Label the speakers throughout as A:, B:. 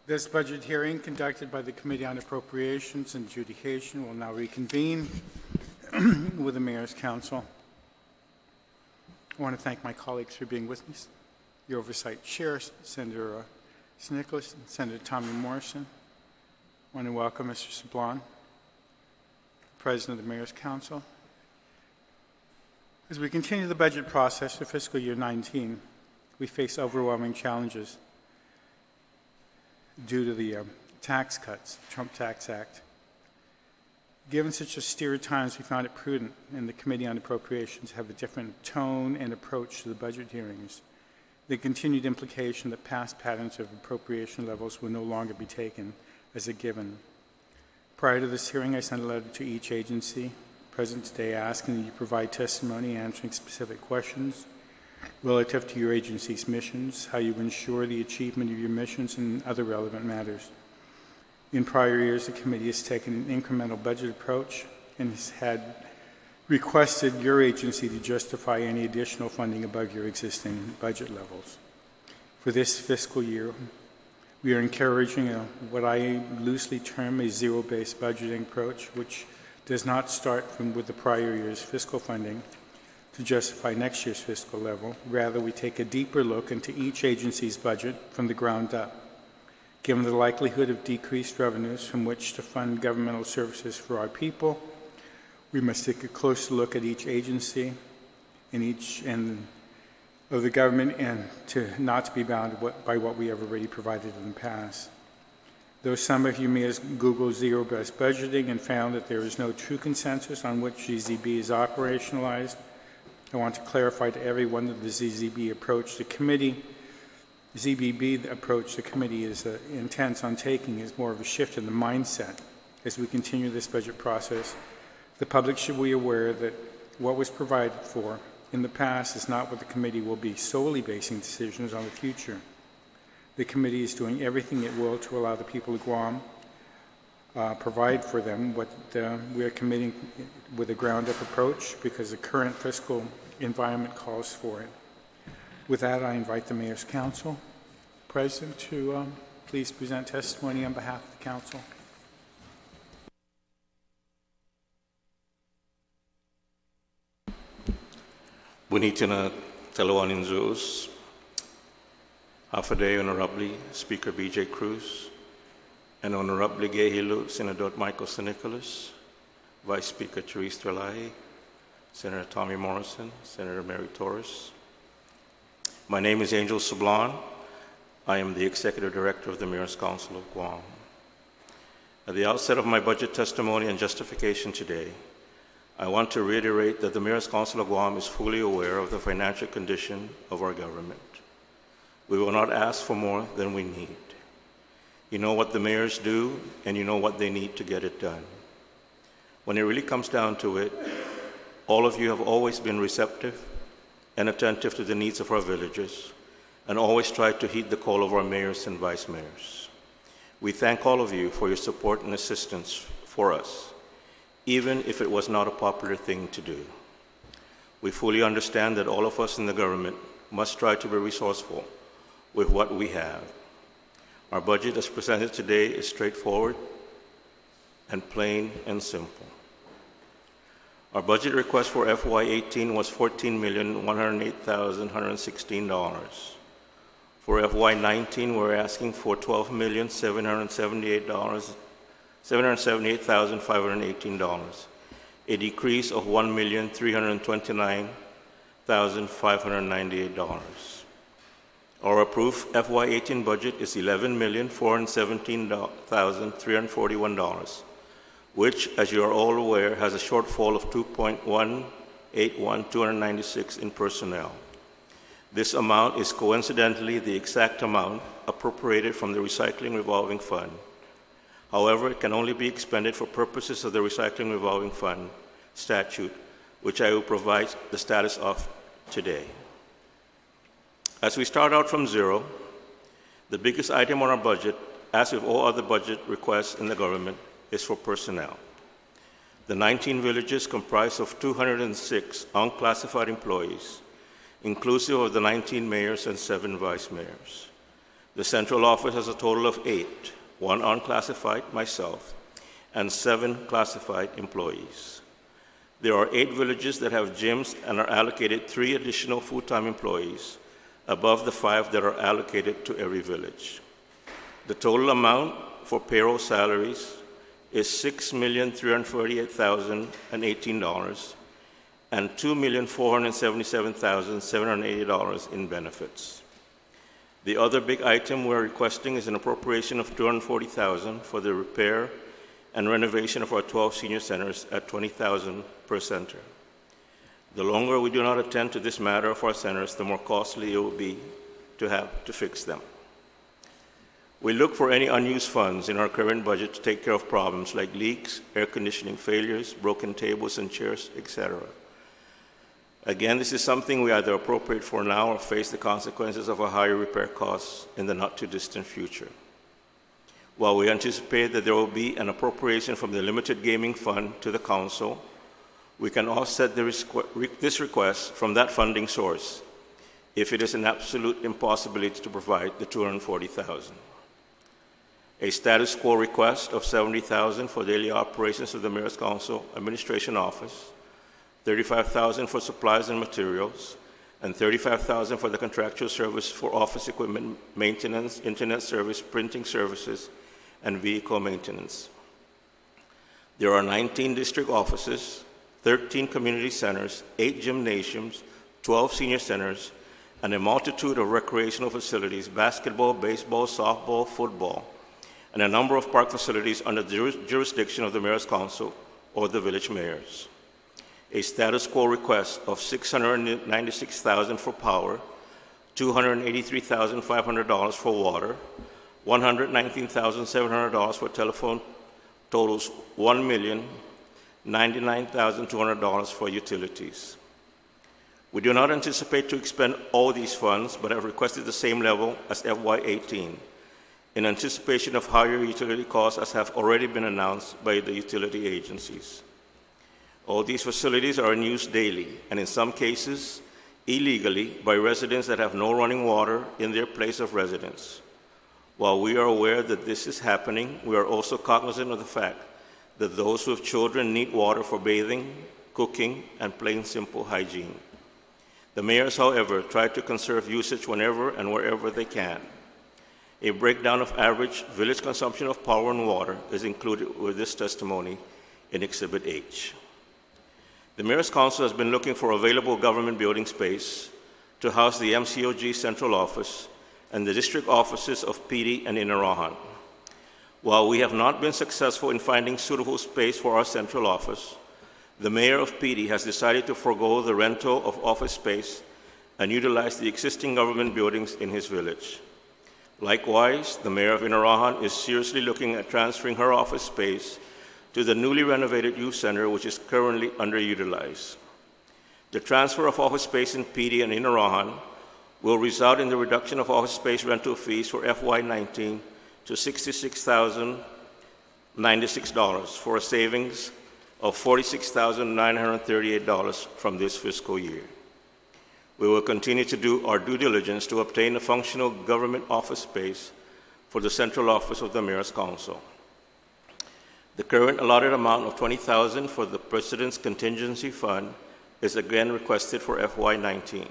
A: This budget hearing, conducted by the Committee on Appropriations and Adjudication, will now reconvene with the Mayor's Council. I want to thank my colleagues for being with me. The Oversight Chair, Senator Nicholas, and Senator Tommy Morrison. I want to welcome Mr. Sablon, President of the Mayor's Council. As we continue the budget process for fiscal year 19, we face overwhelming challenges due to the tax cuts, the Trump Tax Act. Given such austere times, we found it prudent in the Committee on Appropriations to have a different tone and approach to the budget hearings. The continued implication that past patterns of appropriation levels will no longer be taken as a given. Prior to this hearing, I sent a letter to each agency present today asking that you provide testimony answering specific questions relative to your agency's missions, how you ensure the achievement of your missions, and other relevant matters. In prior years, the committee has taken an incremental budget approach and has had requested your agency to justify any additional funding above your existing budget levels. For this fiscal year, we are encouraging what I loosely term a zero-based budgeting approach, which does not start with the prior year's fiscal funding to justify next year's fiscal level. Rather, we take a deeper look into each agency's budget from the ground up. Given the likelihood of decreased revenues from which to fund governmental services for our people, we must take a closer look at each agency in each end of the government and not to be bound by what we have already provided in the past. Though some of you may have Googled zero-based budgeting and found that there is no true consensus on which ZZB is operationalized, I want to clarify to everyone that the ZZB approach the committee, ZBB approach the committee is intends on taking is more of a shift in the mindset as we continue this budget process. The public should be aware that what was provided for in the past is not what the committee will be solely basing decisions on the future. The committee is doing everything it will to allow the people of Guam provide for them what we are committing with a ground-up approach because the current fiscal environment calls for it. With that, I invite the Mayor's Council President to please present testimony on behalf of the Council.
B: Bonita Teluanin Zeus, Hafade Honorably Speaker B.J. Cruz, and Honorably Gehilu Senator Michael Nicholas, Vice Speaker Therese Trelahi, Senator Tommy Morrison, Senator Mary Torres. My name is Angel Sablon. I am the Executive Director of the Mayor's Council of Guam. At the outset of my budget testimony and justification today, I want to reiterate that the Mayor's Council of Guam is fully aware of the financial condition of our government. We will not ask for more than we need. You know what the mayors do, and you know what they need to get it done. When it really comes down to it, all of you have always been receptive and attentive to the needs of our villagers, and always tried to heed the call of our mayors and vice mayors. We thank all of you for your support and assistance for us, even if it was not a popular thing to do. We fully understand that all of us in the government must try to be resourceful with what we have. Our budget as presented today is straightforward and plain and simple. Our budget request for FY18 was $14,108,116. For FY19, we're asking for $12,778,518, a decrease of $1,329,598. Our approved FY18 budget is $11,417,341, which, as you are all aware, has a shortfall of $2.181,296 in personnel. This amount is coincidentally the exact amount appropriated from the Recycling Revolving Fund. However, it can only be expended for purposes of the Recycling Revolving Fund statute, which I will provide the status of today. As we start out from zero, the biggest item on our budget, as with all other budget requests in the government, is for personnel. The 19 villages comprise of 206 unclassified employees, inclusive of the 19 mayors and 7 vice mayors. The central office has a total of 8, 1 unclassified, myself, and 7 classified employees. There are 8 villages that have gyms and are allocated 3 additional full-time employees above the 5 that are allocated to every village. The total amount for payroll salaries is $6,348,018 and $2,477,780 in benefits. The other big item we're requesting is an appropriation of $240,000 for the repair and renovation of our 12 senior centers at $20,000 per center. The longer we do not attend to this matter of our centers, the more costly it will be to have to fix them. We look for any unused funds in our current budget to take care of problems like leaks, air conditioning failures, broken tables and chairs, etc. Again, this is something we either appropriate for now or face the consequences of a higher repair costs in the not-too-distant future. While we anticipate that there will be an appropriation from the Limited Gaming Fund to the Council, we can offset this request from that funding source if it is an absolute impossibility to provide the $240,000. A status quo request of $70,000 for daily operations of the Mayor's Council Administration Office, $35,000 for supplies and materials, and $35,000 for the contractual service for office equipment maintenance, internet service, printing services, and vehicle maintenance. There are 19 district offices, 13 community centers, 8 gymnasiums, 12 senior centers, and a multitude of recreational facilities, basketball, baseball, softball, football, and a number of park facilities under the jurisdiction of the Mayor's Council or the village mayors. A status quo request of $696,000 for power, $283,500 for water, $119,700 for telephone, totals $1,099,200 for utilities. We do not anticipate to expend all these funds, but have requested the same level as FY18 in anticipation of higher utility costs as have already been announced by the utility agencies. All these facilities are in use daily, and in some cases, illegally, by residents that have no running water in their place of residence. While we are aware that this is happening, we are also cognizant of the fact that those with children need water for bathing, cooking, and plain simple hygiene. The mayors, however, try to conserve usage whenever and wherever they can. A breakdown of average village consumption of power and water is included with this testimony in Exhibit H. The Mayor's Council has been looking for available government building space to house the MCOG Central Office and the district offices of PD and Inarajan. While we have not been successful in finding suitable space for our central office, the Mayor of PD has decided to forego the rental of office space and utilize the existing government buildings in his village. Likewise, the Mayor of Inarajan is seriously looking at transferring her office space to the newly renovated youth center, which is currently underutilized. The transfer of office space in PD and Inarajan will result in the reduction of office space rental fees for FY19 to $66,096 for a savings of $46,938 from this fiscal year. We will continue to do our due diligence to obtain a functional government office space for the central office of the Mayor's Council. The current allotted amount of $20,000 for the President's Contingency Fund is again requested for FY19.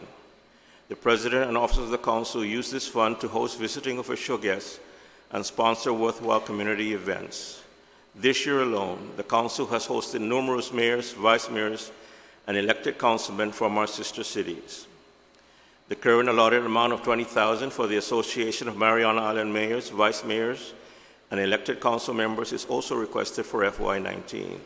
B: The President and officers of the Council use this fund to host visiting official guests and sponsor worthwhile community events. This year alone, the Council has hosted numerous mayors, vice mayors, and elected councilmen from our sister cities. The current allotted amount of $20,000 for the Association of Mariana Island Mayors, Vice Mayors, and elected council members is also requested for FY19.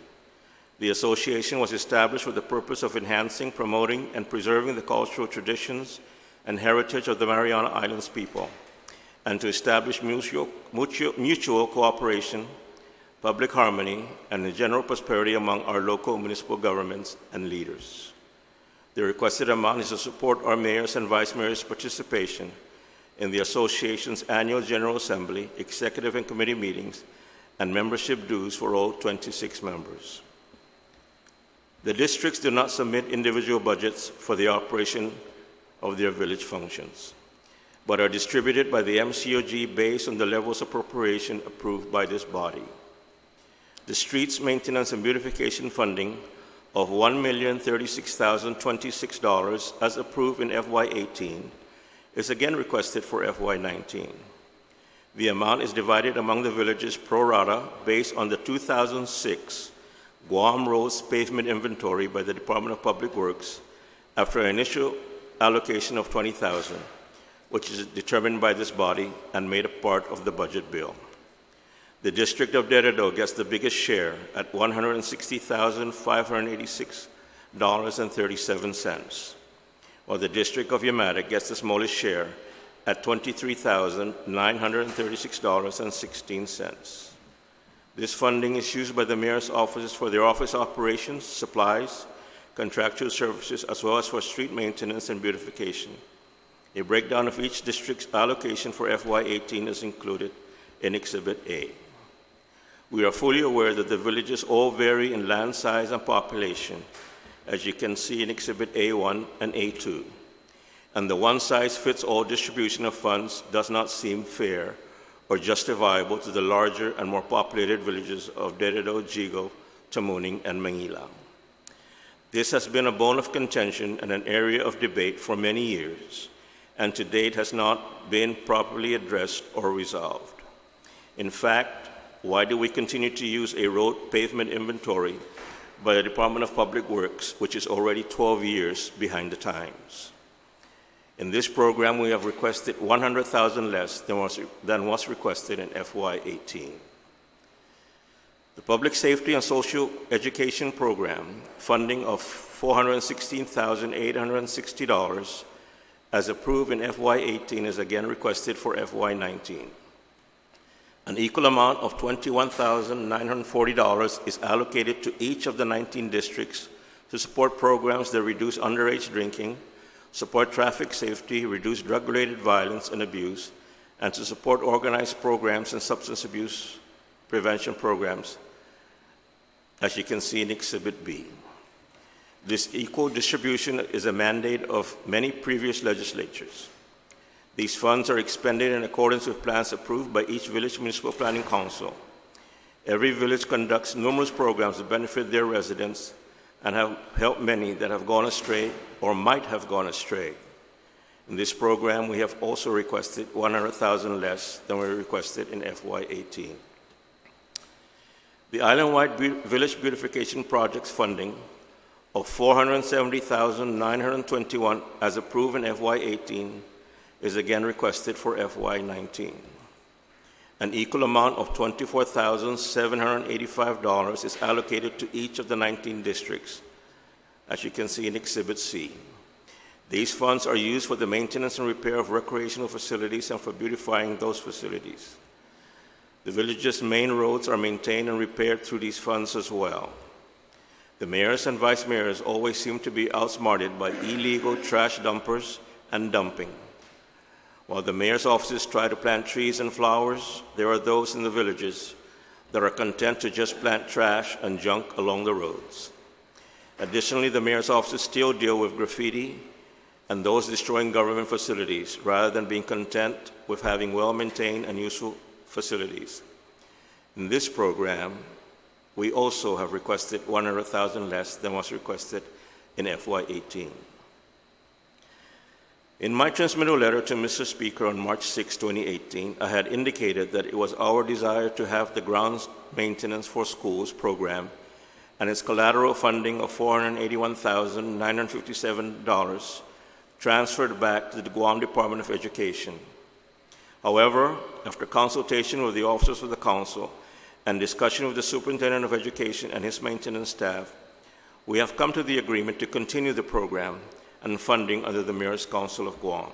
B: The association was established with the purpose of enhancing, promoting, and preserving the cultural traditions and heritage of the Mariana Islands people, and to establish mutual cooperation, public harmony, and the general prosperity among our local municipal governments and leaders. The requested amount is to support our mayors and vice mayors' participation in the association's annual General Assembly, executive and committee meetings, and membership dues for all 26 members. The districts do not submit individual budgets for the operation of their village functions. but are distributed by the MCOG based on the levels of appropriation approved by this body. The streets maintenance and beautification funding of $1,036,026 as approved in FY18 is again requested for FY19. The amount is divided among the villages pro rata based on the 2006 Guam Roads Pavement Inventory by the Department of Public Works after an initial allocation of $20,000, which is determined by this body and made a part of the budget bill. The District of Dededo gets the biggest share at $160,586.37, while the District of Yamata gets the smallest share at $23,936.16. This funding is used by the mayor's offices for their office operations, supplies, contractual services, as well as for street maintenance and beautification. A breakdown of each district's allocation for FY18 is included in Exhibit A. We are fully aware that the villages all vary in land size and population, as you can see in Exhibit A1 and A2, and the one-size-fits-all distribution of funds does not seem fair or justifiable to the larger and more populated villages of Dededo, Jigo, Tamuning, and Manila. This has been a bone of contention and an area of debate for many years, and to date has not been properly addressed or resolved. In fact, why do we continue to use a road pavement inventory by the Department of Public Works, which is already 12 years behind the times? In this program, we have requested $100,000 less than was requested in FY18. The Public Safety and Social Education Program, funding of $416,860 as approved in FY18 is again requested for FY19. An equal amount of $21,940 is allocated to each of the 19 districts to support programs that reduce underage drinking, support traffic safety, reduce drug-related violence and abuse, and to support organized programs and substance abuse prevention programs, as you can see in Exhibit B. This equal distribution is a mandate of many previous legislatures. These funds are expended in accordance with plans approved by each village municipal planning council. Every village conducts numerous programs that benefit their residents and have helped many that have gone astray or might have gone astray. In this program, we have also requested $100,000 less than we requested in FY18. The Island-wide Village Beautification Projects funding of $470,921 as approved in FY18 is again requested for FY19. An equal amount of $24,785 is allocated to each of the 19 districts, as you can see in Exhibit C. These funds are used for the maintenance and repair of recreational facilities and for beautifying those facilities. The village's main roads are maintained and repaired through these funds as well. The mayors and vice mayors always seem to be outsmarted by illegal trash dumpers and dumping. While the mayor's offices try to plant trees and flowers, there are those in the villages that are content to just plant trash and junk along the roads. Additionally, the mayor's offices still deal with graffiti and those destroying government facilities rather than being content with having well-maintained and useful facilities. In this program, we also have requested $100,000 less than was requested in FY18. In my transmittal letter to Mr. Speaker on March 6, 2018, I had indicated that it was our desire to have the grounds maintenance for schools program and its collateral funding of $481,957 transferred back to the Guam Department of Education. However, after consultation with the officers of the council and discussion with the Superintendent of Education and his maintenance staff, we have come to the agreement to continue the program and funding under the Mayor's Council of Guam.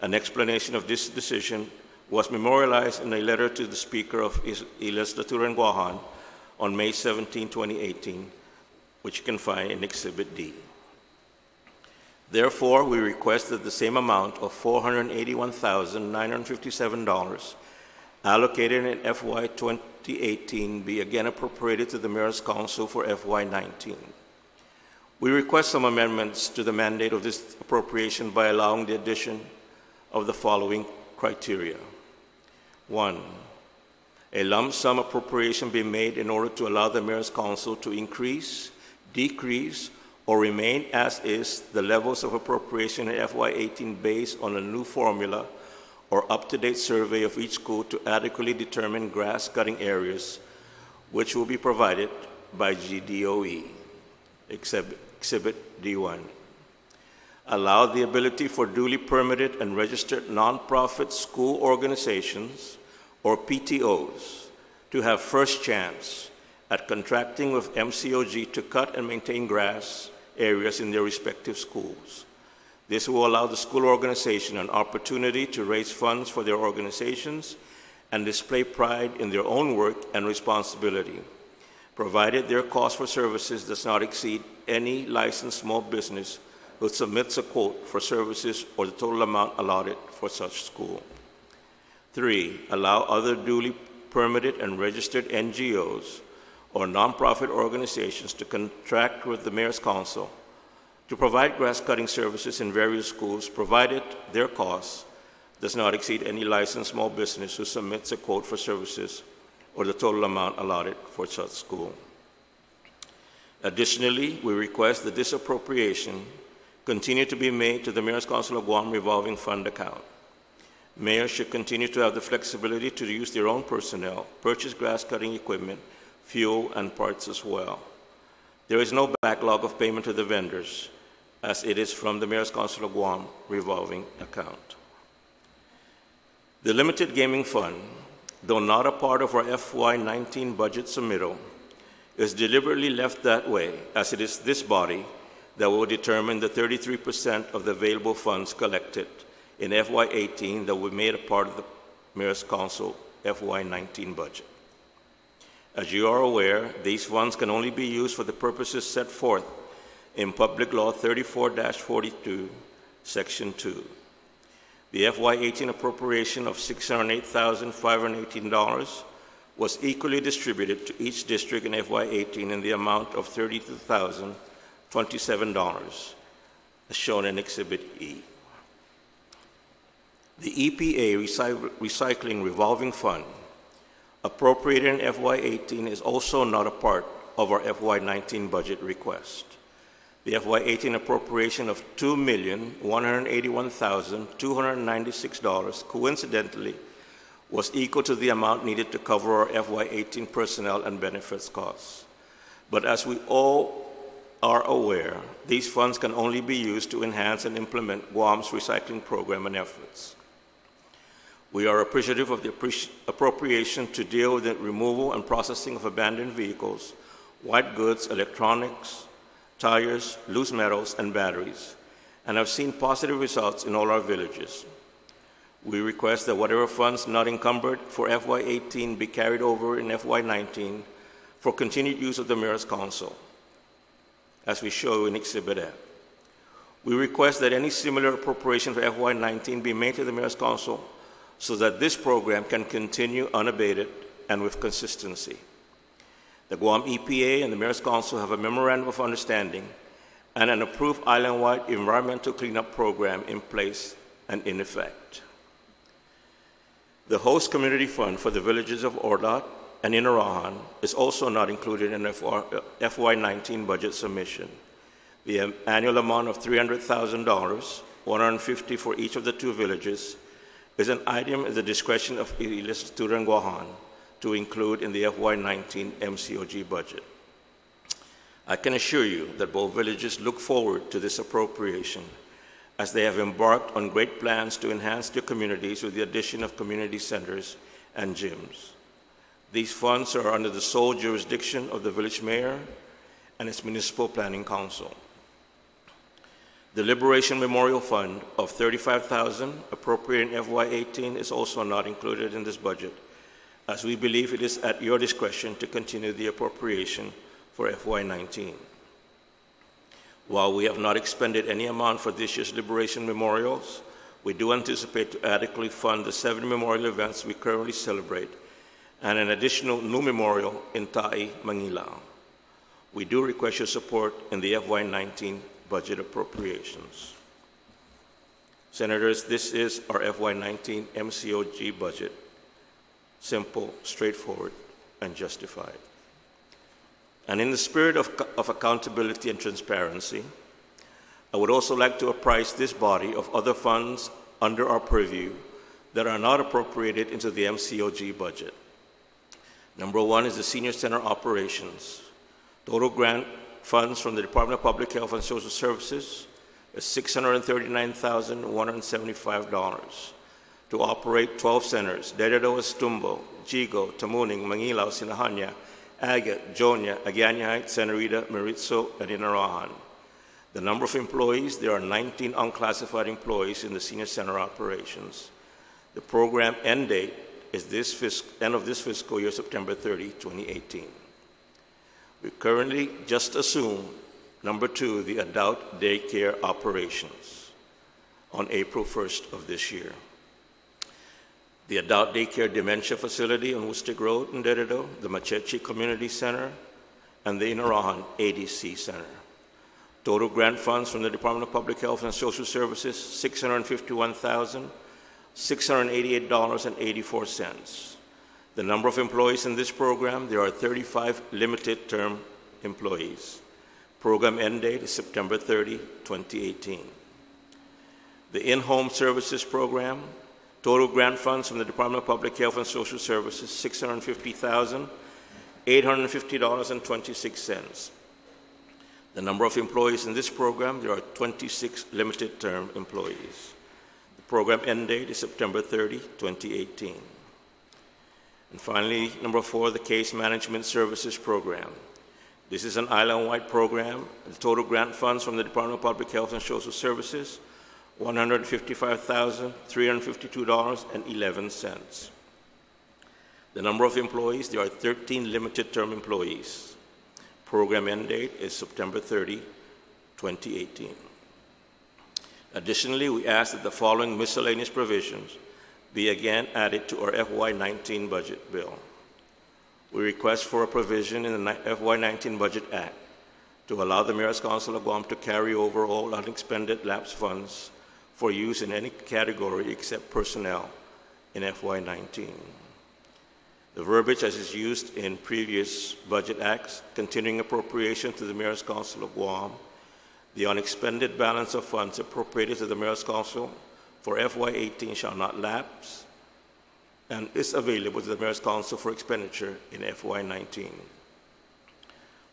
B: An explanation of this decision was memorialized in a letter to the Speaker of Legislature in Guahan on May 17, 2018, which you can find in Exhibit D. Therefore, we request that the same amount of $481,957 allocated in FY 2018 be again appropriated to the Mayor's Council for FY 19. We request some amendments to the mandate of this appropriation by allowing the addition of the following criteria. 1, a lump sum appropriation be made in order to allow the Mayor's Council to increase, decrease, or remain as is the levels of appropriation in FY18 based on a new formula or up-to-date survey of each school to adequately determine grass cutting areas, which will be provided by GDOE. Exhibit D1. Allow the ability for duly permitted and registered nonprofit school organizations or PTOs to have first chance at contracting with MCOG to cut and maintain grass areas in their respective schools. This will allow the school organization an opportunity to raise funds for their organizations and display pride in their own work and responsibility, provided their cost for services does not exceed any licensed small business who submits a quote for services or the total amount allotted for such school. 3, allow other duly permitted and registered NGOs or nonprofit organizations to contract with the Mayor's Council to provide grass cutting services in various schools, provided their cost does not exceed any licensed small business who submits a quote for services or the total amount allotted for such school. Additionally, we request that this appropriation continue to be made to the Mayor's Council of Guam revolving fund account. Mayors should continue to have the flexibility to use their own personnel, purchase grass cutting equipment, fuel, and parts as well. There is no backlog of payment to the vendors, as it is from the Mayor's Council of Guam revolving account. The Limited Gaming Fund, though not a part of our FY19 budget submittal, is deliberately left that way, as it is this body that will determine the 33% of the available funds collected in FY18 that will be made a part of the Mayor's Council FY19 budget. As you are aware, these funds can only be used for the purposes set forth in Public Law 34-42, Section 2. The FY18 appropriation of $608,518 was equally distributed to each district in FY18 in the amount of $32,027, as shown in Exhibit E. The EPA Recycling Revolving Fund, appropriated in FY18, is also not a part of our FY19 budget request. The FY18 appropriation of $2,181,296 coincidentally was equal to the amount needed to cover our FY18 personnel and benefits costs. But as we all are aware, these funds can only be used to enhance and implement Guam's recycling program and efforts. We are appreciative of the appropriation to deal with the removal and processing of abandoned vehicles, white goods, electronics, tires, loose metals, and batteries, and have seen positive results in all our villages. We request that whatever funds not encumbered for FY18 be carried over in FY19 for continued use of the Mayor's Council, as we show in Exhibit F. We request that any similar appropriation for FY19 be made to the Mayor's Council so that this program can continue unabated and with consistency. The Guam EPA and the Mayor's Council have a memorandum of understanding and an approved island-wide environmental cleanup program in place and in effect. The host community fund for the villages of Orlat and Inarahan is also not included in FY19 budget submission. The annual amount of $300,000, $150 for each of the two villages, is an item at the discretion of Ilis Turanguahan to include in the FY19 MCOG budget. I can assure you that both villages look forward to this appropriation, as they have embarked on great plans to enhance their communities with the addition of community centers and gyms. These funds are under the sole jurisdiction of the village mayor and its municipal planning council. The Liberation Memorial Fund of $35,000 appropriated in FY18 is also not included in this budget, as we believe it is at your discretion to continue the appropriation for FY19. While we have not expended any amount for this year's Liberation Memorials, we do anticipate to adequately fund the 7 memorial events we currently celebrate and an additional new memorial in Ta'i, Manila. We do request your support in the FY19 budget appropriations. Senators, this is our FY19 MCOG budget. Simple, straightforward, and justified. And in the spirit of accountability and transparency, I would also like to apprise this body of other funds under our purview that are not appropriated into the MCOG budget. Number one is the Senior Center operations. Total grant funds from the Department of Public Health and Social Services is $639,175 to operate 12 centers: Dededo, Estumbo, Jigo, Tamuning, Mangilaw, Sinahanya, Agate, Jonia, Agani Heights, Senorita, Maritzo, and Inarajan. The number of employees, there are 19 unclassified employees in the Senior Center operations. The program end date is end of this fiscal year, September 30, 2018. We currently just assume, number two, the adult daycare operations on April 1st of this year. The adult daycare dementia facility on Worcester Road in Dededo, the Machechi Community Center, and the Inarajan ADC Center. Total grant funds from the Department of Public Health and Social Services, $651,688.84. The number of employees in this program, there are 35 limited term employees. Program end date is September 30, 2018. The in-home services program, total grant funds from the Department of Public Health and Social Services, $650,850.26. The number of employees in this program, there are 26 limited term employees. The program end date is September 30, 2018. And finally, number four, the Case Management Services Program. This is an island-wide program. The total grant funds from the Department of Public Health and Social Services, $155,352.11. The number of employees, there are 13 limited term employees. Program end date is September 30, 2018. Additionally, we ask that the following miscellaneous provisions be again added to our FY19 budget bill. We request for a provision in the FY19 Budget Act to allow the Mayor's Council of Guam to carry over all unexpended lapse funds for use in any category except personnel in FY19. The verbiage as is used in previous budget acts, continuing appropriation to the Mayor's Council of Guam, the unexpended balance of funds appropriated to the Mayor's Council for FY18 shall not lapse and is available to the Mayor's Council for expenditure in FY19.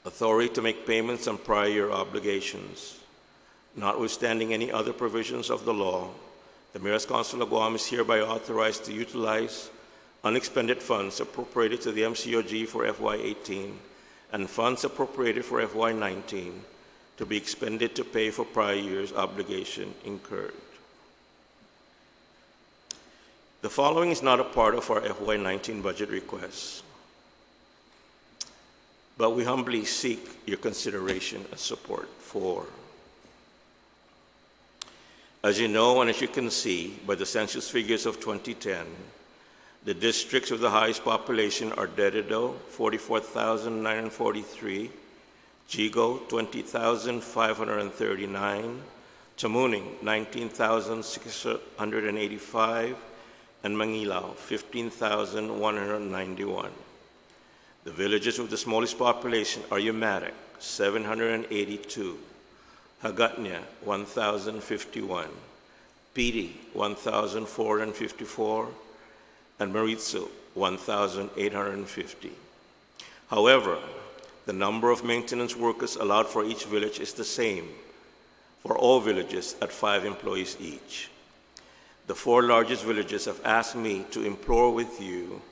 B: Authority to make payments on prior year obligations. Notwithstanding any other provisions of the law, the Mayor's Council of Guam is hereby authorized to utilize unexpended funds appropriated to the MCOG for FY18 and funds appropriated for FY19 to be expended to pay for prior year's obligation incurred. The following is not a part of our FY19 budget requests, but we humbly seek your consideration and support for. As you know, and as you can see by the census figures of 2010, the districts with the highest population are Dededo, 44,943, Jigo, 20,539, Tamuning, 19,685, and Mangilaw, 15,191. The villages with the smallest population are Umatic, 782, Hagatnya, 1,051, Pidi, 1,454, and Maritzo, 1,850. However, the number of maintenance workers allowed for each village is the same for all villages at 5 employees each. The 4 largest villages have asked me to implore with you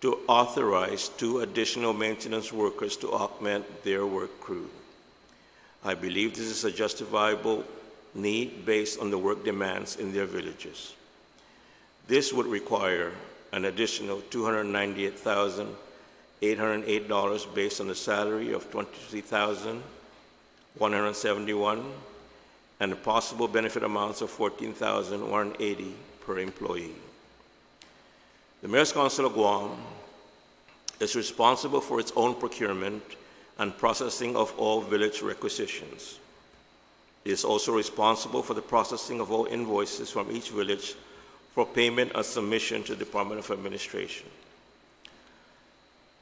B: to authorize 2 additional maintenance workers to augment their work crew. I believe this is a justifiable need based on the work demands in their villages. This would require an additional $298,808 based on the salary of $23,171 and the possible benefit amounts of $14,180 per employee. The Mayor's Council of Guam is responsible for its own procurement and processing of all village requisitions. It is also responsible for the processing of all invoices from each village for payment and submission to the Department of Administration.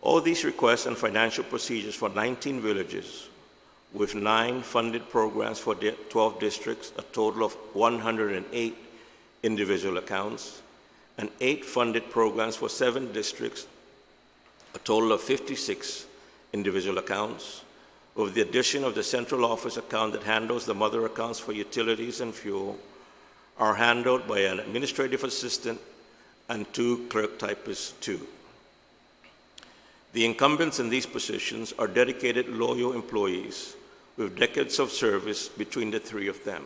B: All these requests and financial procedures for 19 villages with 9 funded programs for 12 districts, a total of 108 individual accounts, and 8 funded programs for 7 districts, a total of 56 individual accounts, with the addition of the central office account that handles the mother accounts for utilities and fuel, are handled by an administrative assistant and 2 clerk typists too. The incumbents in these positions are dedicated, loyal employees with decades of service between the 3 of them.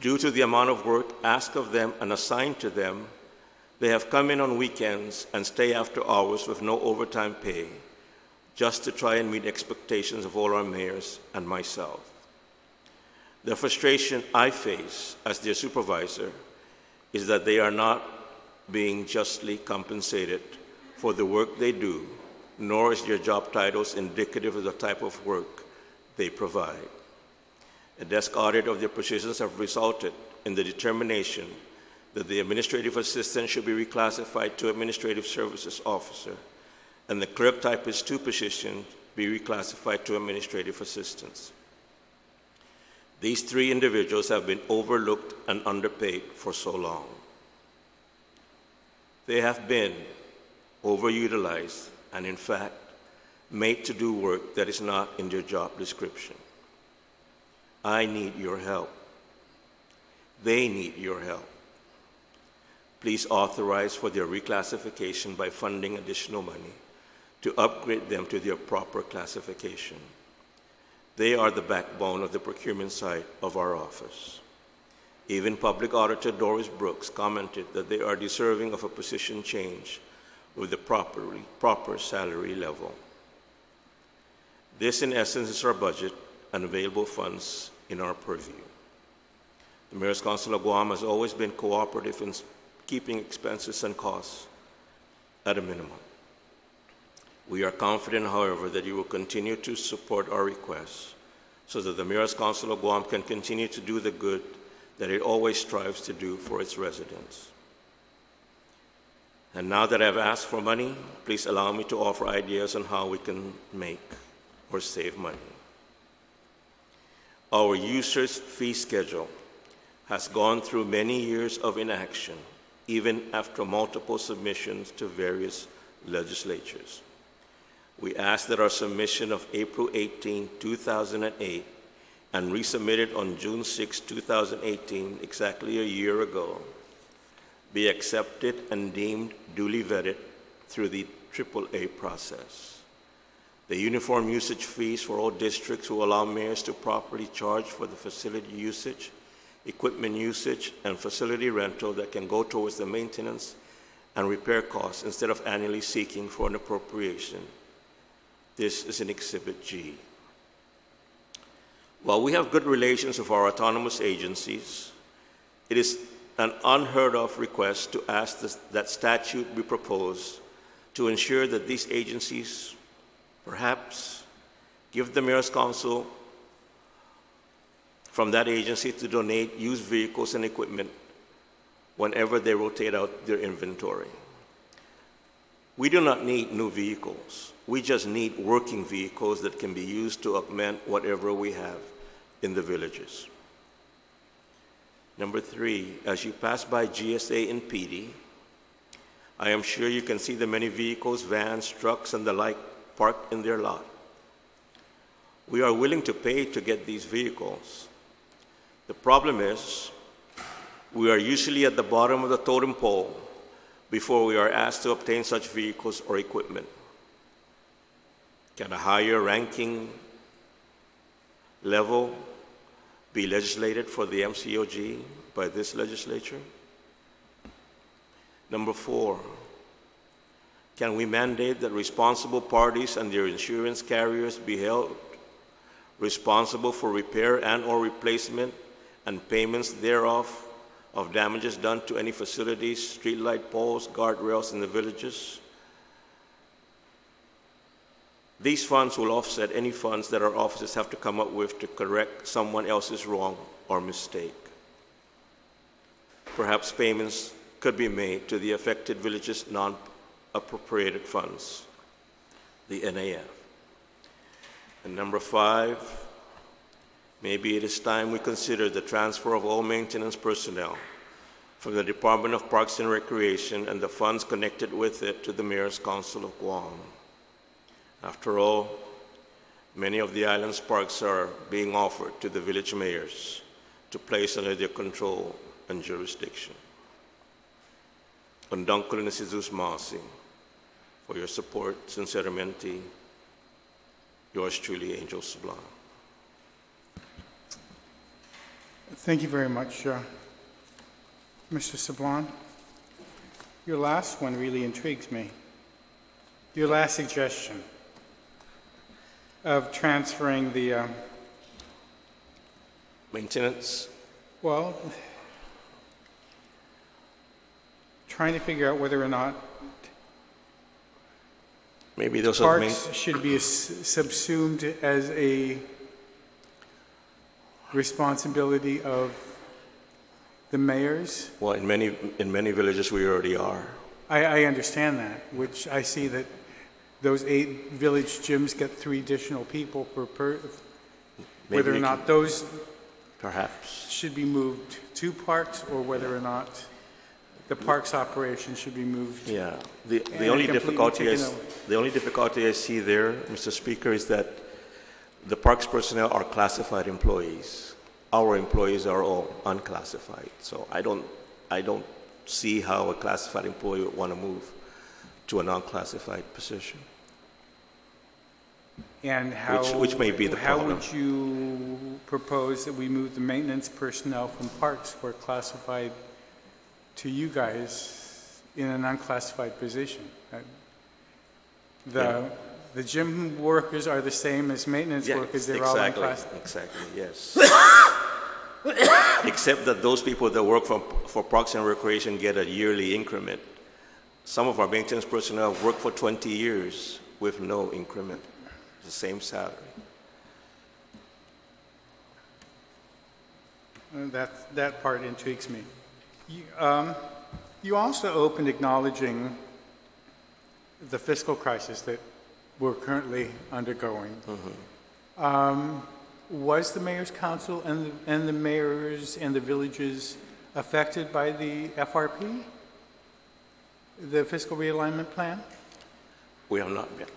B: Due to the amount of work asked of them and assigned to them, they have come in on weekends and stay after hours with no overtime pay, just to try and meet expectations of all our mayors and myself. The frustration I face as their supervisor is that they are not being justly compensated for the work they do, nor is their job titles indicative of the type of work they provide. A desk audit of their positions have resulted in the determination that the administrative assistant should be reclassified to administrative services officer, and the clerk typist 2 position be reclassified to administrative assistants. These 3 individuals have been overlooked and underpaid for so long. They have been overutilized and, in fact, made to do work that is not in their job description. I need your help. They need your help. Please authorize for their reclassification by funding additional money to upgrade them to their proper classification. They are the backbone of the procurement side of our office. Even Public Auditor Doris Brooks commented that they are deserving of a position change with the proper salary level. This, in essence, is our budget and available funds in our purview. The Mayor's Council of Guam has always been cooperative in keeping expenses and costs at a minimum. We are confident, however, that you will continue to support our requests so that the Mayor's Council of Guam can continue to do the good that it always strives to do for its residents. And now that I've asked for money, please allow me to offer ideas on how we can make or save money. Our users' fee schedule has gone through many years of inaction, even after multiple submissions to various legislatures. We ask that our submission of April 18, 2008, and resubmitted on June 6, 2018, exactly a year ago, be accepted and deemed duly vetted through the AAA process. The uniform usage fees for all districts will allow mayors to properly charge for the facility usage, equipment usage, and facility rental that can go towards the maintenance and repair costs instead of annually seeking for an appropriation. This is in Exhibit G. While we have good relations with our autonomous agencies, it is an unheard of request to ask that statute be proposed to ensure that these agencies perhaps give the Mayor's Council from that agency to donate used vehicles and equipment whenever they rotate out their inventory. We do not need new vehicles. We just need working vehicles that can be used to augment whatever we have in the villages. Number 3, as you pass by GSA and PD, I am sure you can see the many vehicles, vans, trucks, and the like parked in their lot. We are willing to pay to get these vehicles. The problem is, we are usually at the bottom of the totem pole before we are asked to obtain such vehicles or equipment. Can a higher ranking level be legislated for the MCOG by this legislature? Number 4, can we mandate that responsible parties and their insurance carriers be held responsible for repair and/or replacement and payments thereof of damages done to any facilities, streetlight poles, guardrails in the villages? These funds will offset any funds that our officers have to come up with to correct someone else's wrong or mistake. Perhaps payments could be made to the affected villages' non-appropriated funds, the NAF. And number 5, maybe it is time we consider the transfer of all maintenance personnel from the Department of Parks and Recreation and the funds connected with it to the Mayor's Council of Guam. After all, many of the island's parks are being offered to the village mayors to place under their control and jurisdiction. Undankul na si Jesus Masi, for your support, sinceramente, yours truly, Angel Sublime.
A: Thank you very much, Mr. Sablon. Your last one really intrigues me. Your last suggestion of transferring the
B: maintenance.
A: Well, trying to figure out whether or not
B: maybe those
A: parks should be subsumed as a responsibility of the mayors.
B: Well, in many villages we already are.
A: I understand that, which I see that those 8 village gyms get 3 additional people per whether or not those
B: perhaps
A: should be moved to parks, or whether or not the parks operation should be moved.
B: Yeah, the only difficulty I see there, Mr. Speaker, is that the parks personnel are classified employees. Our employees are all unclassified, so I don't see how a classified employee would want to move to a non-classified position.
A: And how,
B: which may be the problem.
A: How would you propose that we move the maintenance personnel from parks who are classified to you guys in an unclassified position? The gym workers are the same as maintenance workers. They're all unclassified.
B: Exactly, yes. Except that those people that work for Parks and Recreation get a yearly increment. Some of our maintenance personnel work for 20 years with no increment, the same salary.
A: That part intrigues me. You also opened acknowledging the fiscal crisis that we're currently undergoing. Mm-hmm. Was the Mayor's Council and the mayors and the villages affected by the FRP, the fiscal realignment plan?
B: We have not been.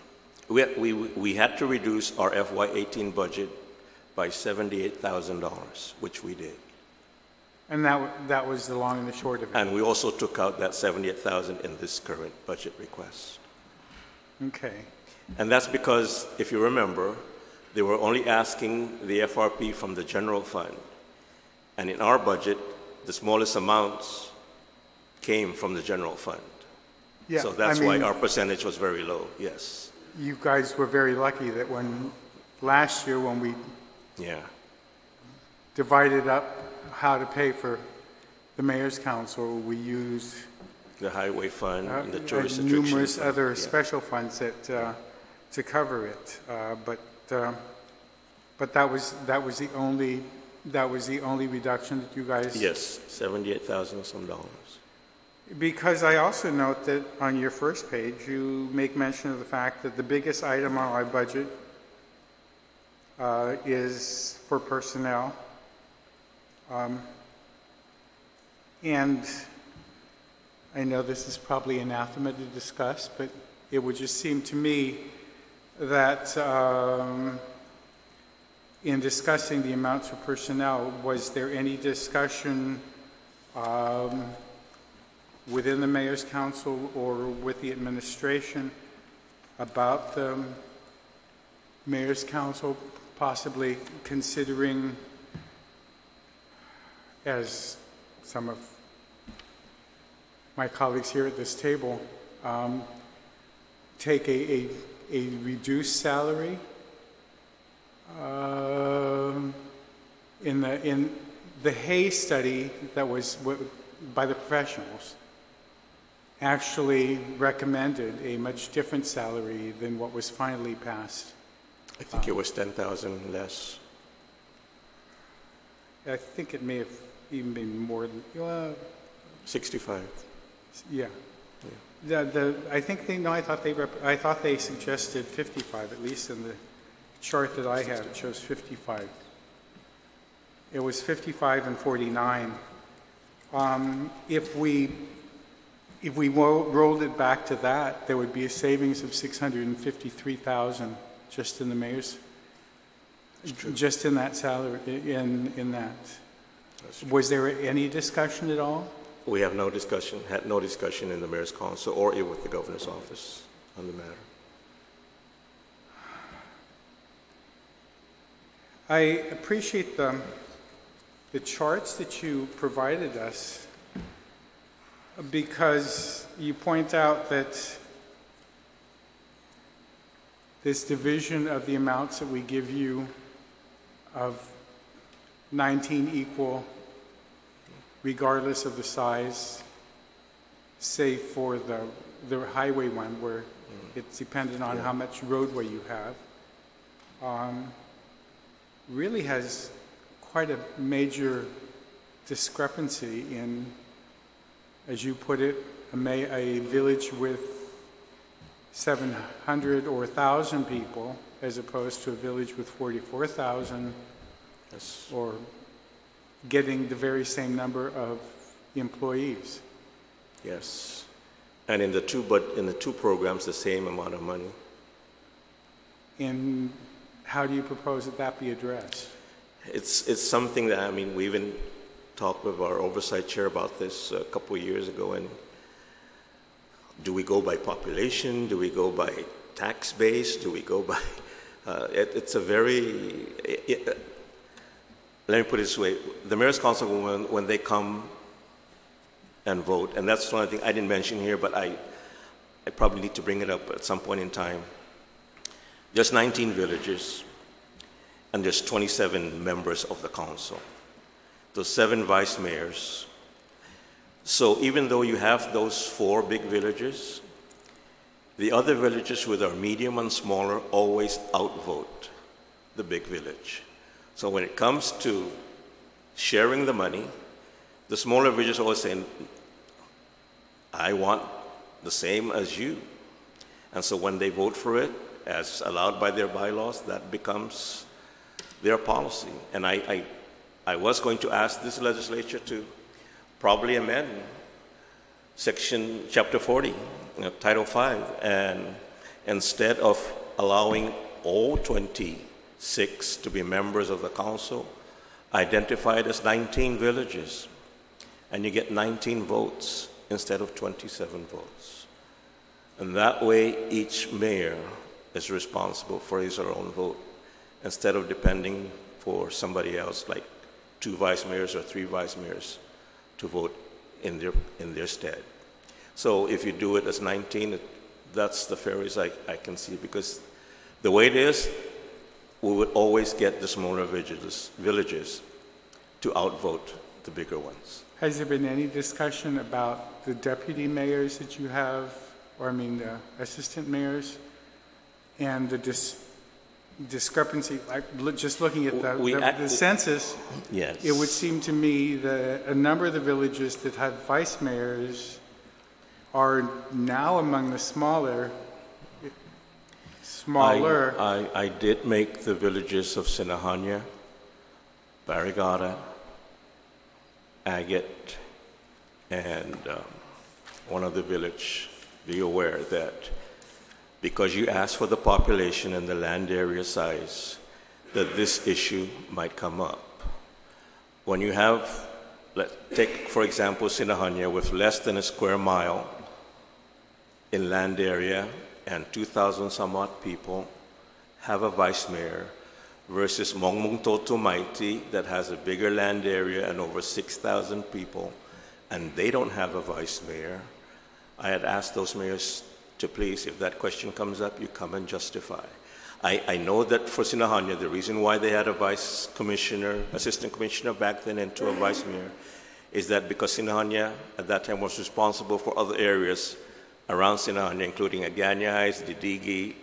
B: We had to reduce our FY18 budget by $78,000, which we did.
A: And that was the long and the short of it.
B: And we also took out that $78,000 in this current budget request.
A: Okay.
B: And that's because, if you remember, they were only asking the FRP from the general fund. And in our budget, the smallest amounts came from the general fund. Yeah, so that's why our percentage was very low, yes.
A: You guys were very lucky that last year when we divided up how to pay for the Mayor's Council, we used
B: the highway fund and the tourist
A: numerous other special funds that to cover it. But that was the only reduction that you guys.
B: Yes, $78,000 some dollars.
A: Because I also note that on your first page you make mention of the fact that the biggest item on our budget is for personnel, and I know this is probably anathema to discuss, but it would just seem to me that in discussing the amounts of personnel, was there any discussion within the Mayor's Council or with the administration about the Mayor's Council possibly considering, as some of my colleagues here at this table, take a reduced salary in the Hay study that was by the professionals, actually recommended a much different salary than what was finally passed.
B: I think it was 10,000 less.
A: I think it may have even been more than,
B: 65.
A: yeah. I think they, no, I thought they suggested 55, at least in the chart that I have, it shows 55. It was 55 and 49. If we rolled it back to that, there would be a savings of 653,000 just in the mayor's, just in that salary, in that. Was there any discussion at all?
B: We have no discussion, had no discussion in the mayor's council or even with the governor's office on the matter.
A: I appreciate the charts that you provided us, because you point out that this division of the amounts that we give you of 19 equal, regardless of the size, save for the highway one where it's dependent on how much roadway you have, really has quite a major discrepancy in, as you put it, a village with 700 or 1,000 people as opposed to a village with 44,000, or getting the very same number of employees.
B: Yes, and in the two programs, the same amount of money.
A: And how do you propose that be addressed?
B: It's something that, I mean, we even talked with our oversight chair about this a couple of years ago. And do we go by population? Do we go by tax base? Do we go by? It's a very. Let me put it this way: the mayor's council, when they come and vote, and that's one thing I didn't mention here, but I probably need to bring it up at some point in time. There's 19 villages, and there's 27 members of the council. There's 7 vice mayors. So even though you have those 4 big villages, the other villages with our medium and smaller always outvote the big village. So when it comes to sharing the money, the smaller villages always say, I want the same as you. And so when they vote for it, as allowed by their bylaws, that becomes their policy. And I was going to ask this legislature to probably amend chapter 40, Title 5, and instead of allowing all 26 to be members of the council, identify it as 19 villages, and you get 19 votes instead of 27 votes. And that way, each mayor is responsible for his or her own vote, instead of depending for somebody else, like 2 vice mayors or 3 vice mayors, to vote in their stead. So if you do it as 19, that's the fairest I can see, because the way it is, we would always get the smaller villages to outvote the bigger ones.
A: Has there been any discussion about the deputy mayors that you have, or I mean the assistant mayors, and the discrepancy? Just looking at the census,
B: yes,
A: it would seem to me that a number of the villages that have vice mayors are now among the smaller.
B: I did make the villages of Sinahanya, Barrigada, Agate, and one other village be aware that because you asked for the population and the land area size, that this issue might come up. When you have, take for example Sinahanya with less than a square mile in land area and 2,000 some odd people have a vice mayor, versus Mongmung Toto Maiti that has a bigger land area and over 6,000 people, and they don't have a vice mayor. I had asked those mayors to please, if that question comes up, you come and justify. I know that for Sinahanya, the reason why they had a vice commissioner, assistant commissioner back then, and to a vice mayor, is that because Sinania at that time was responsible for other areas around Sinania, including Aganya Heights, Didigi,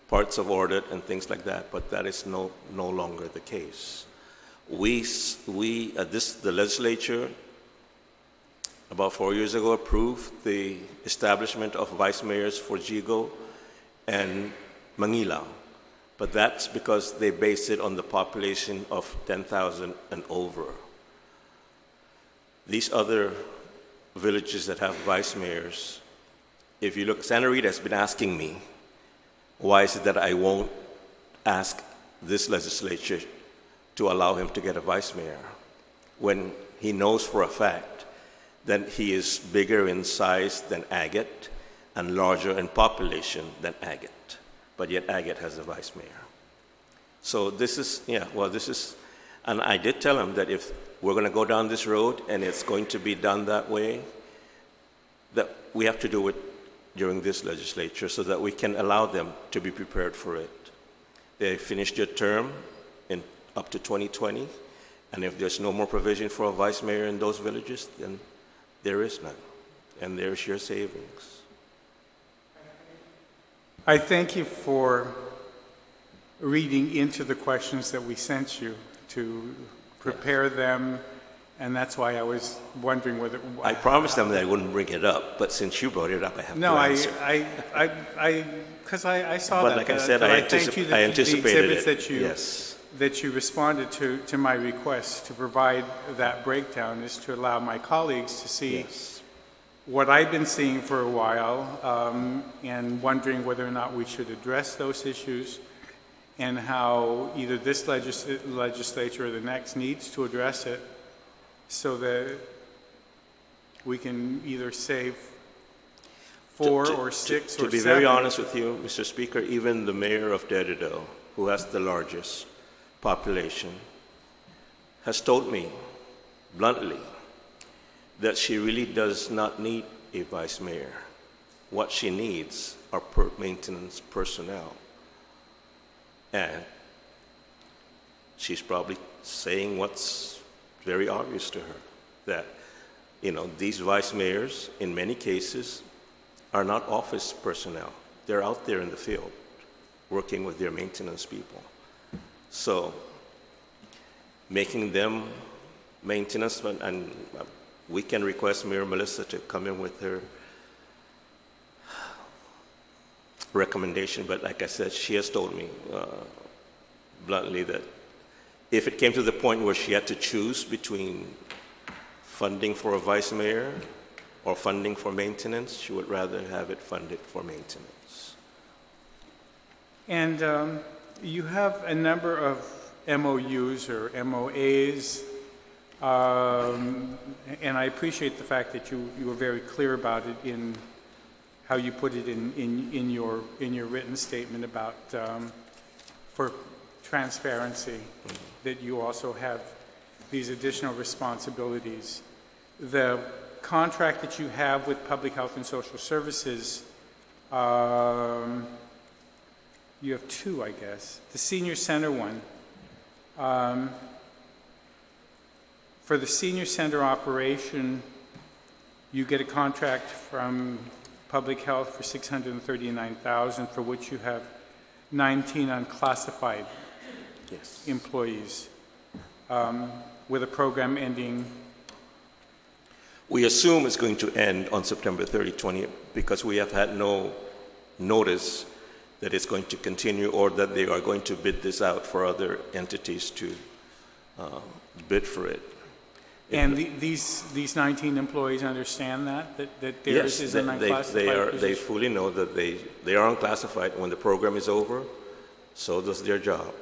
B: parts of Ordet, and things like that, but that is no longer the case. The legislature about 4 years ago approved the establishment of vice mayors for Jigo and Manila, but that's because they base it on the population of 10,000 and over. These other villages that have vice mayors, if you look, Santa Rita has been asking me, why is it that I won't ask this legislature to allow him to get a vice mayor when he knows for a fact that he is bigger in size than Agate and larger in population than Agate, but yet Agate has a vice mayor. So this is, and I did tell him that if we're going to go down this road and it's going to be done that way, that we have to do it during this legislature so that we can allow them to be prepared for it. They finished their term in up to 2020, and if there's no more provision for a vice mayor in those villages, then there is none, and there's your savings.
A: I thank you for reading into the questions that we sent you to prepare them, and that's why I was wondering whether...
B: I promised them that I wouldn't bring it up, but since you brought it up, I have to answer.
A: No, because I saw
B: but
A: that.
B: But like I said, I anticipated it.
A: That you responded to my request to provide that breakdown is to allow my colleagues to see what I've been seeing for a while and wondering whether or not we should address those issues and how either this legislature or the next needs to address it so that we can either save 4 or 6 or 7.
B: To be very honest with you, Mr. Speaker, even the mayor of Dededo, who has the largest population, has told me bluntly that she really does not need a vice mayor. What she needs are maintenance personnel. And she's probably saying what's very obvious to her, that these vice mayors, in many cases, are not office personnel. They're out there in the field working with their maintenance people. So making them maintenance, and we can request Mayor Melissa to come in with her recommendation, but like I said, she has told me bluntly that if it came to the point where she had to choose between funding for a vice mayor or funding for maintenance, she would rather have it funded for maintenance.
A: And you have a number of MOUs or MOAs, and I appreciate the fact that you were very clear about it in how you put it in your written statement about for transparency, that you also have these additional responsibilities. The contract that you have with Public Health and Social Services, you have 2, I guess. The Senior Center one. For the Senior Center operation, you get a contract from Public Health for $639,000, for which you have 19 unclassified employees, with a program ending.
B: We assume it's going to end on September 30, 20, because we have had no notice that it's going to continue or that they are going to bid this out for other entities to bid for it.
A: And these 19 employees understand that theirs is an unclassified position?
B: They fully know that they are unclassified. When the program is over, so does their job.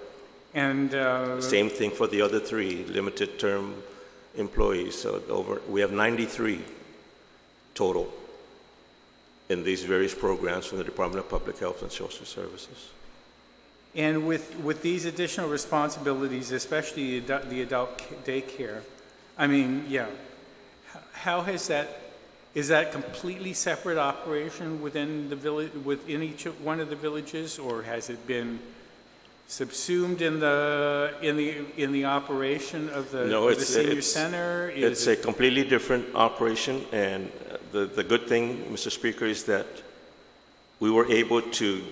A: And
B: same thing for the other 3 limited term employees. So we have 93 total in these various programs from the Department of Public Health and Social Services.
A: And with these additional responsibilities, especially the adult daycare, I mean, how has is that completely separate operation within the village, within each one of the villages, or has it been subsumed in the operation of the,
B: No,
A: of the senior center?
B: It's a completely different operation, and the good thing, Mr. Speaker, is that we were able to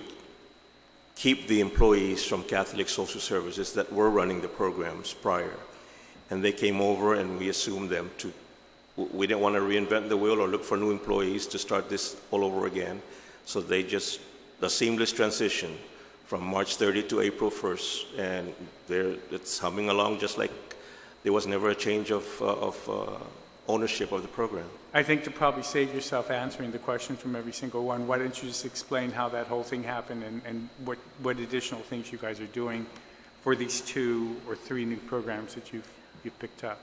B: keep the employees from Catholic Social Services that were running the programs prior. And they came over and we assumed them to, we didn't want to reinvent the wheel or look for new employees to start this all over again. So they just, a seamless transition from March 30 to April 1st. And it's humming along just like there was never a change of ownership of the program.
A: I think to probably save yourself answering the question from every single one, why don't you just explain how that whole thing happened and what additional things you guys are doing for these 2 or 3 new programs that you've picked up?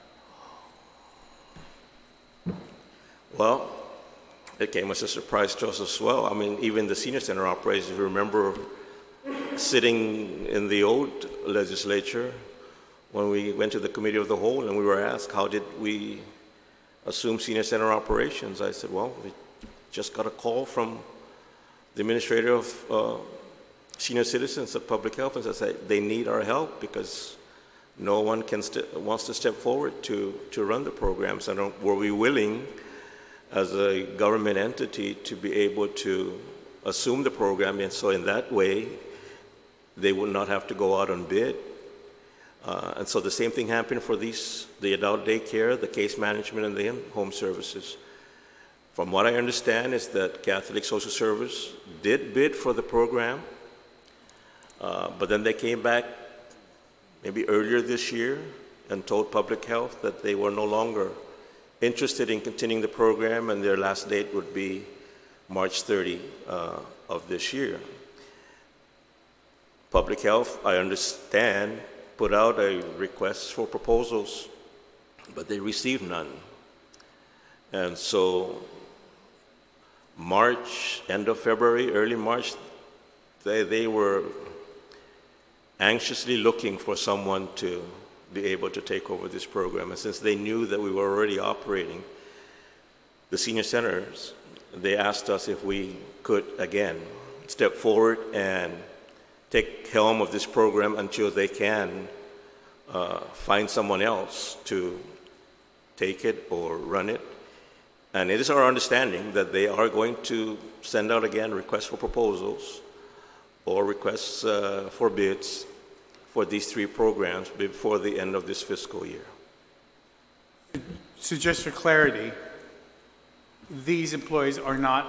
B: Well, it came as a surprise to us as well. I mean, even the senior center operations, if you remember sitting in the old legislature when we went to the committee of the whole and we were asked, how did we assume senior center operations? I said, well, we just got a call from the administrator of senior citizens at Public Health, and said they need our help because no one wants to step forward to run the programs. And were we willing, as a government entity, to be able to assume the program, and so in that way, they would not have to go out on bid. And so the same thing happened for the adult daycare, the case management, and the home services. From what I understand is that Catholic Social Service did bid for the program, but then they came back maybe earlier this year and told Public Health that they were no longer interested in continuing the program, and their last date would be March 30 of this year. Public Health, I understand, put out a request for proposals, but they received none. And so March, end of February, early March, they were anxiously looking for someone to be able to take over this program. And since they knew that we were already operating the senior centers, they asked us if we could, again, step forward and take helm of this program until they can find someone else to take it or run it. And it is our understanding that they are going to send out again requests for proposals or requests for bids for these 3 programs before the end of this fiscal year.
A: So just for clarity, these employees are not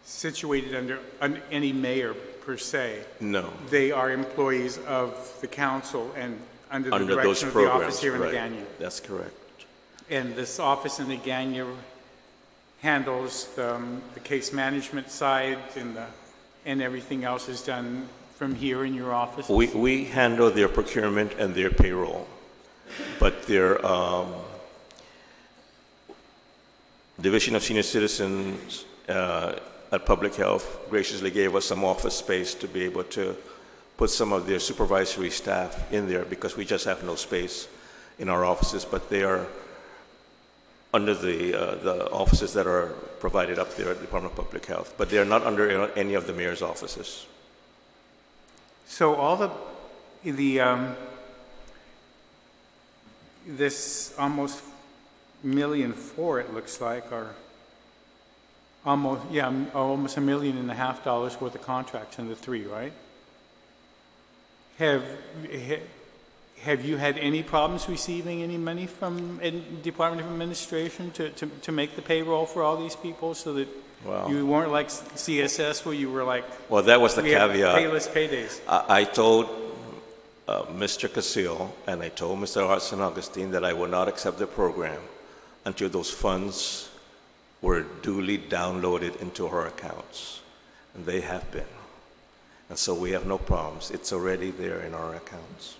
A: situated under any mayor per se.
B: No.
A: They are employees of the council and under the
B: Under
A: direction of the office here in
B: right.
A: Nagano.
B: That's correct.
A: And this office in Nagano handles the case management side and everything else is done from here in your office?
B: We handle their procurement and their payroll, but their Division of Senior Citizens at Public Health graciously gave us some office space to be able to put some of their supervisory staff in there because we just have no space in our offices, but they are under the offices that are provided up there at the Department of Public Health, but they are not under any of the mayor's offices.
A: So all this almost $1.4 million, it looks like, or almost $1.5 million worth of contracts in the 3, right? Have you had any problems receiving any money from Department of Administration to make the payroll for all these people so that you weren't like CSS where you were like,
B: well, that was the caveat.
A: Payless paydays.
B: I told Mr. Casil and I told Mr. Hudson Augustine that I would not accept the program until those funds were duly downloaded into our accounts. And they have been. And so we have no problems. It's already there in our accounts.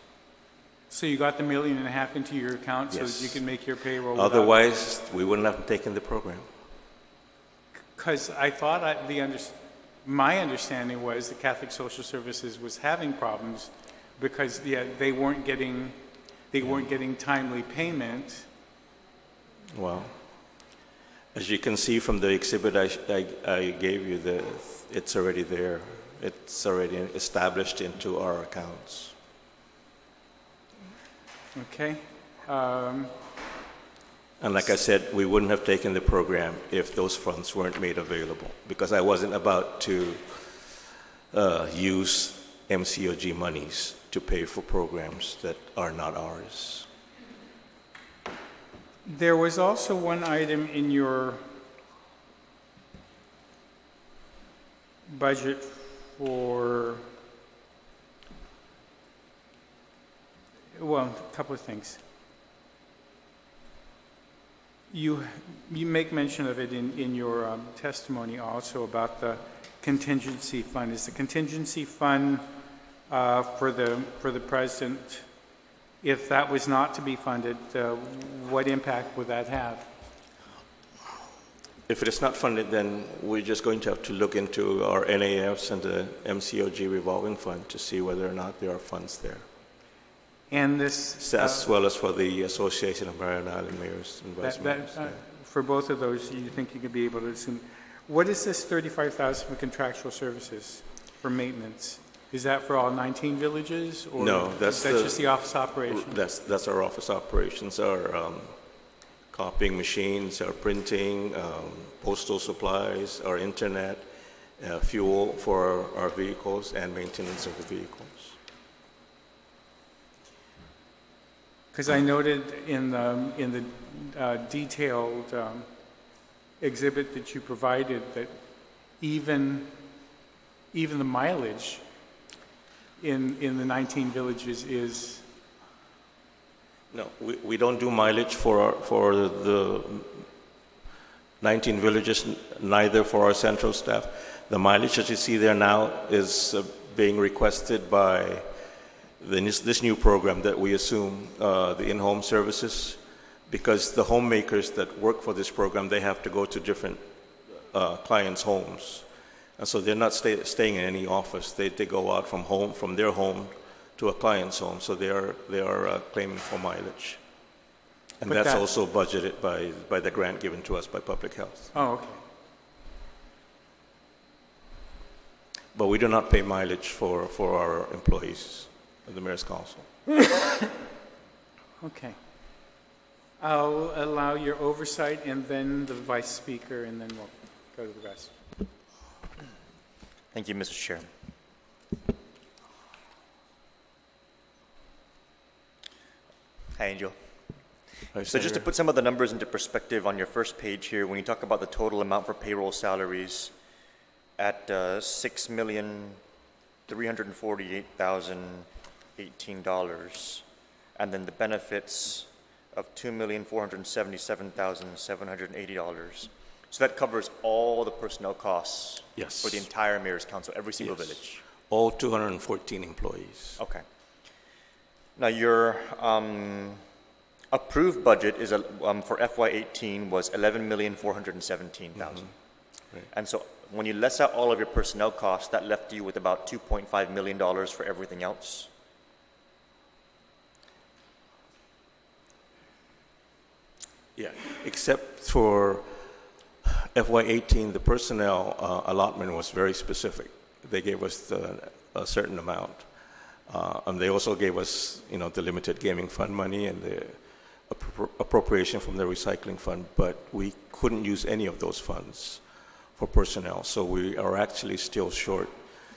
A: So you got the $1.5 million into your account so
B: Yes.
A: that you can make your payroll?
B: Otherwise, we wouldn't have taken the program.
A: Because I thought my understanding was the Catholic Social Services was having problems because they weren't getting timely payment.
B: Well, as you can see from the exhibit I gave you, it's already there It's already established into our accounts.
A: Okay.
B: And like I said, we wouldn't have taken the program if those funds weren't made available, because I wasn't about to use MCOG monies to pay for programs that are not ours.
A: There was also one item in your budget for, well, a couple of things. You make mention of it in your testimony also about the contingency fund. Is the contingency fund for the president, if that was not to be funded, what impact would that have?
B: If it is not funded, then we're just going to have to look into our NAFs and the MCOG revolving fund to see whether or not there are funds there.
A: And this,
B: As well as for the Association of Mariana Island Mayors and Vice Mayors.
A: for both of those, you think you could be able to assume. What is this $35,000 for contractual services for maintenance? Is that for all 19 villages, or
B: No, that's
A: just the office operation?
B: That's our office operations, our copying machines, our printing, postal supplies, our internet, fuel for our vehicles, and maintenance of the vehicles.
A: Because I noted in the detailed exhibit that you provided that even the mileage in the 19 villages is.
B: No, we don't do mileage for the 19 villages, neither for our central staff. The mileage that you see there now is being requested by this new program that we assume, the in-home services, because the homemakers that work for this program, they have to go to different clients' homes. And so they're not staying in any office. They go out from their home to a client's home. So they are claiming for mileage. And
A: But
B: that's also budgeted by the grant given to us by Public Health.
A: Oh, okay.
B: But we do not pay mileage for our employees of the Mayor's Council.
A: Okay. I'll allow your oversight and then the Vice Speaker, and then we'll go to the rest.
C: Thank you, Mr. Chair. Hi, Angel.
B: Hi,
C: So just to
B: Senator.
C: put some of the numbers into perspective on your first page here, when you talk about the total amount for payroll salaries at $6,348,018, and then the benefits of $2,477,780. So that covers all the personnel costs
B: Yes.
C: for the entire Mayor's Council, every single
B: Yes.
C: village.
B: All 214 employees.
C: Okay. Now your approved budget is for FY18 was $11,417,000,
B: Right.
C: and so when you less out all of your personnel costs, that left you with about $2.5 million for everything else.
B: Yeah, except for FY18, the personnel allotment was very specific. They gave us a certain amount. And they also gave us, the limited gaming fund money and the appropriation from the recycling fund, but we couldn't use any of those funds for personnel. So we are actually still short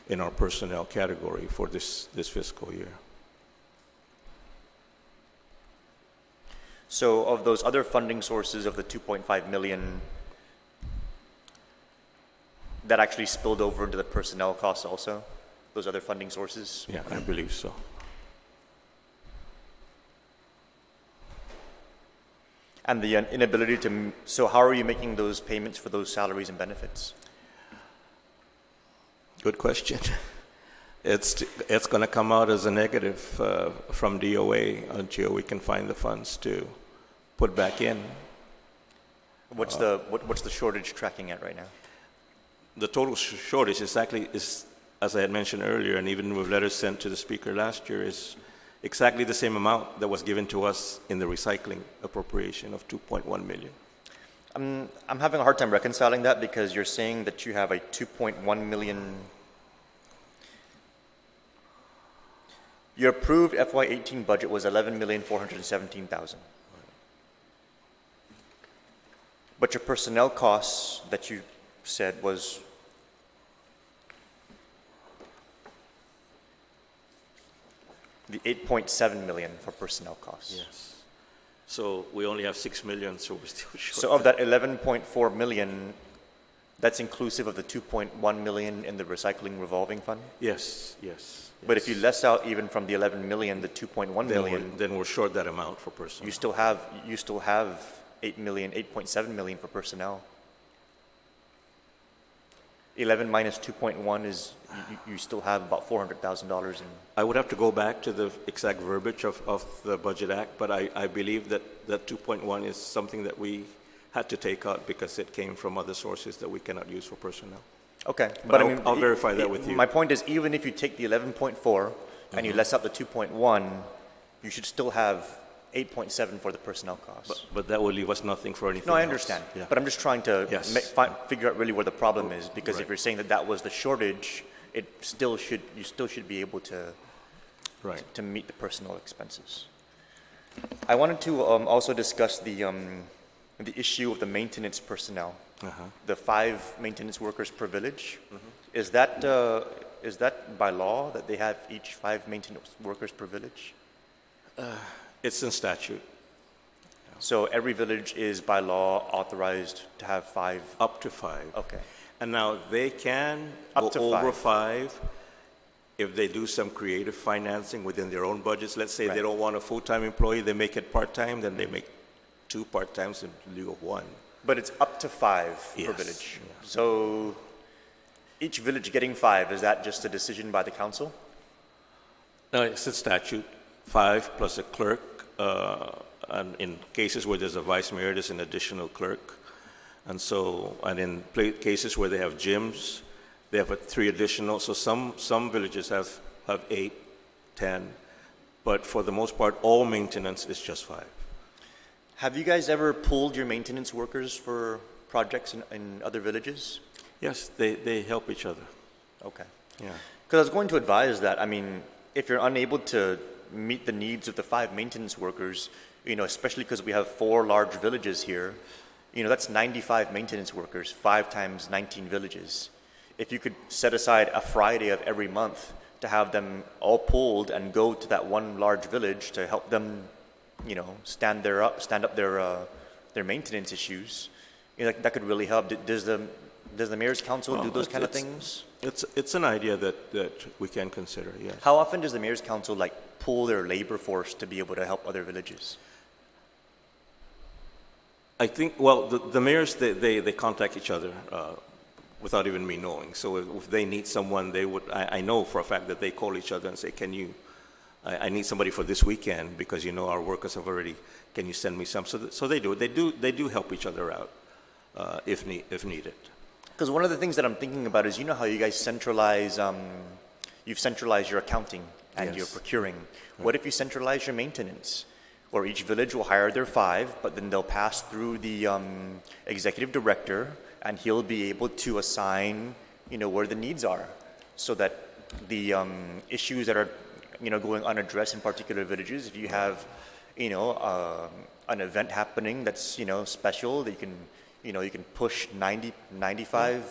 B: in our personnel category for this fiscal year.
C: So of those other funding sources of the 2.5 million, that actually spilled over into the personnel costs also? Those other funding sources?
B: Yeah, I believe so.
C: And the inability to, so how are you making those payments for those salaries and benefits?
B: Good question. It's going to come out as a negative from DOA until we can find the funds to put back in.
C: What's the shortage tracking at right now?
B: The total shortage is, as I had mentioned earlier, and even with letters sent to the Speaker last year, is exactly the same amount that was given to us in the recycling appropriation of $2.1 million.
C: I'm having a hard time reconciling that because you're saying that you have a $2.1 million Your approved FY18 budget was 11,417,000. But your personnel costs that you said was the 8.7 million for personnel costs.
B: Yes. So we only have 6 million, so we're still short.
C: So of that 11.4 million, that's inclusive of the 2.1 million in the recycling revolving fund?
B: Yes, yes.
C: But if you less out even from the 11 million, the 2.1 million,
B: then we're short that amount for personnel.
C: you still have 8 million, 8.7 million for personnel. 11 minus 2.1 is, you still have about $400,000 in.
B: I would have to go back to the exact verbiage of the Budget Act, but I believe that 2.1 is something that we had to take out because it came from other sources that we cannot use for personnel.
C: Okay,
B: but I'll verify that with you.
C: My point is, even if you take the 11.4 and you less out the 2.1, you should still have 8.7 for the personnel costs.
B: But that will leave us nothing for anything
C: No, I
B: else.
C: understand.
B: Yeah.
C: But I'm just trying to
B: Yes.
C: figure out really where the problem is, because
B: Right.
C: if you're saying that that was the shortage, you still should be able to meet the personnel expenses. I wanted to also discuss the issue of the maintenance personnel. The 5 maintenance workers per village. Is that by law that they have each 5 maintenance workers per village?
B: It's in statute.
C: So every village is by law authorized to have 5?
B: Up to 5.
C: Okay.
B: And now they can
C: Up to
B: go over 5 if they do some creative financing within their own budgets. Let's say
C: Right.
B: they don't want a full-time employee, they make it part-time, then they make 2 part-times in lieu of 1.
C: But it's up to 5 per
B: Yes.
C: village. So each village getting 5, is that just a decision by the council?
B: No, it's a statute, 5 plus a clerk. And in cases where there's a vice mayor, there's an additional clerk. And in cases where they have gyms, they have 3 additional. So some villages have 8, 10. But for the most part, all maintenance is just 5.
C: Have you guys ever pooled your maintenance workers for projects in other villages?
B: Yes, they help each other.
C: Okay.
B: Yeah.
C: Because I was going to advise that, I mean, if you're unable to meet the needs of the 5 maintenance workers, especially because we have 4 large villages here, that's 95 maintenance workers, 5 times 19 villages. If you could set aside a Friday of every month to have them all pooled and go to that one large village to help them, stand up their maintenance issues, that could really help. Does the mayor's council do those kind of things?
B: It's an idea that we can consider, yes.
C: How often does the mayor's council pool their labor force to be able to help other villages?
B: I think, well, the mayors, they contact each other without even me knowing. So if they need someone, I know for a fact that they call each other and say, I need somebody for this weekend because, our workers have already, can you send me some? So they do it. They do help each other out if needed.
C: Because one of the things that I'm thinking about is, how you guys centralize, you've centralized your accounting and
B: Yes.
C: your procuring. What if you centralize your maintenance? Or each village will hire their 5, but then they'll pass through the executive director, and he'll be able to assign, where the needs are, so that the issues that are, going unaddressed in particular villages, if you have, an event happening that's, special, that you can push 95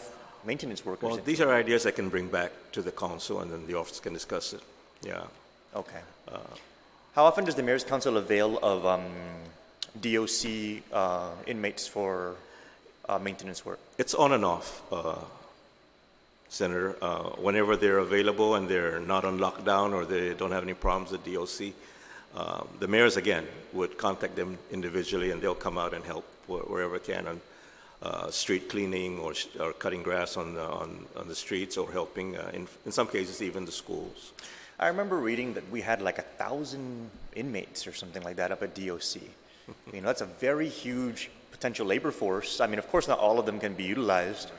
C: maintenance workers.
B: Well, these are ideas I can bring back to the council, and then the office can discuss it. Yeah.
C: Okay. How often does the mayor's council avail of DOC inmates for maintenance work?
B: It's on and off, Senator. Whenever they're available and they're not on lockdown or they don't have any problems with DOC, the mayors, again, would contact them individually and they'll come out and help wherever can on street cleaning or cutting grass on the streets or helping, in some cases, even the schools.
C: I remember reading that we had 1,000 inmates or something like that up at DOC. That's a very huge potential labor force. I mean, of course, not all of them can be utilized,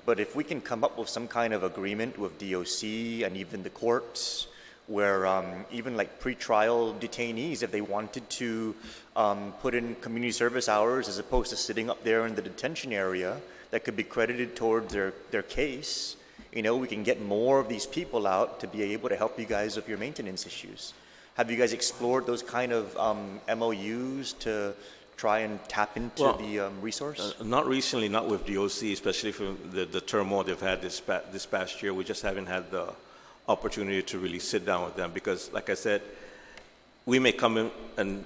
C: but if we can come up with some kind of agreement with DOC and even the courts, where even pre-trial detainees, if they wanted to put in community service hours as opposed to sitting up there in the detention area, that could be credited towards their case, we can get more of these people out to be able to help you guys with your maintenance issues. Have you guys explored those kind of MOUs to try and tap into the resource?
B: Not recently, not with DOC, especially from the turmoil they've had this past year. We just haven't had the opportunity to really sit down with them because, like I said, we may come in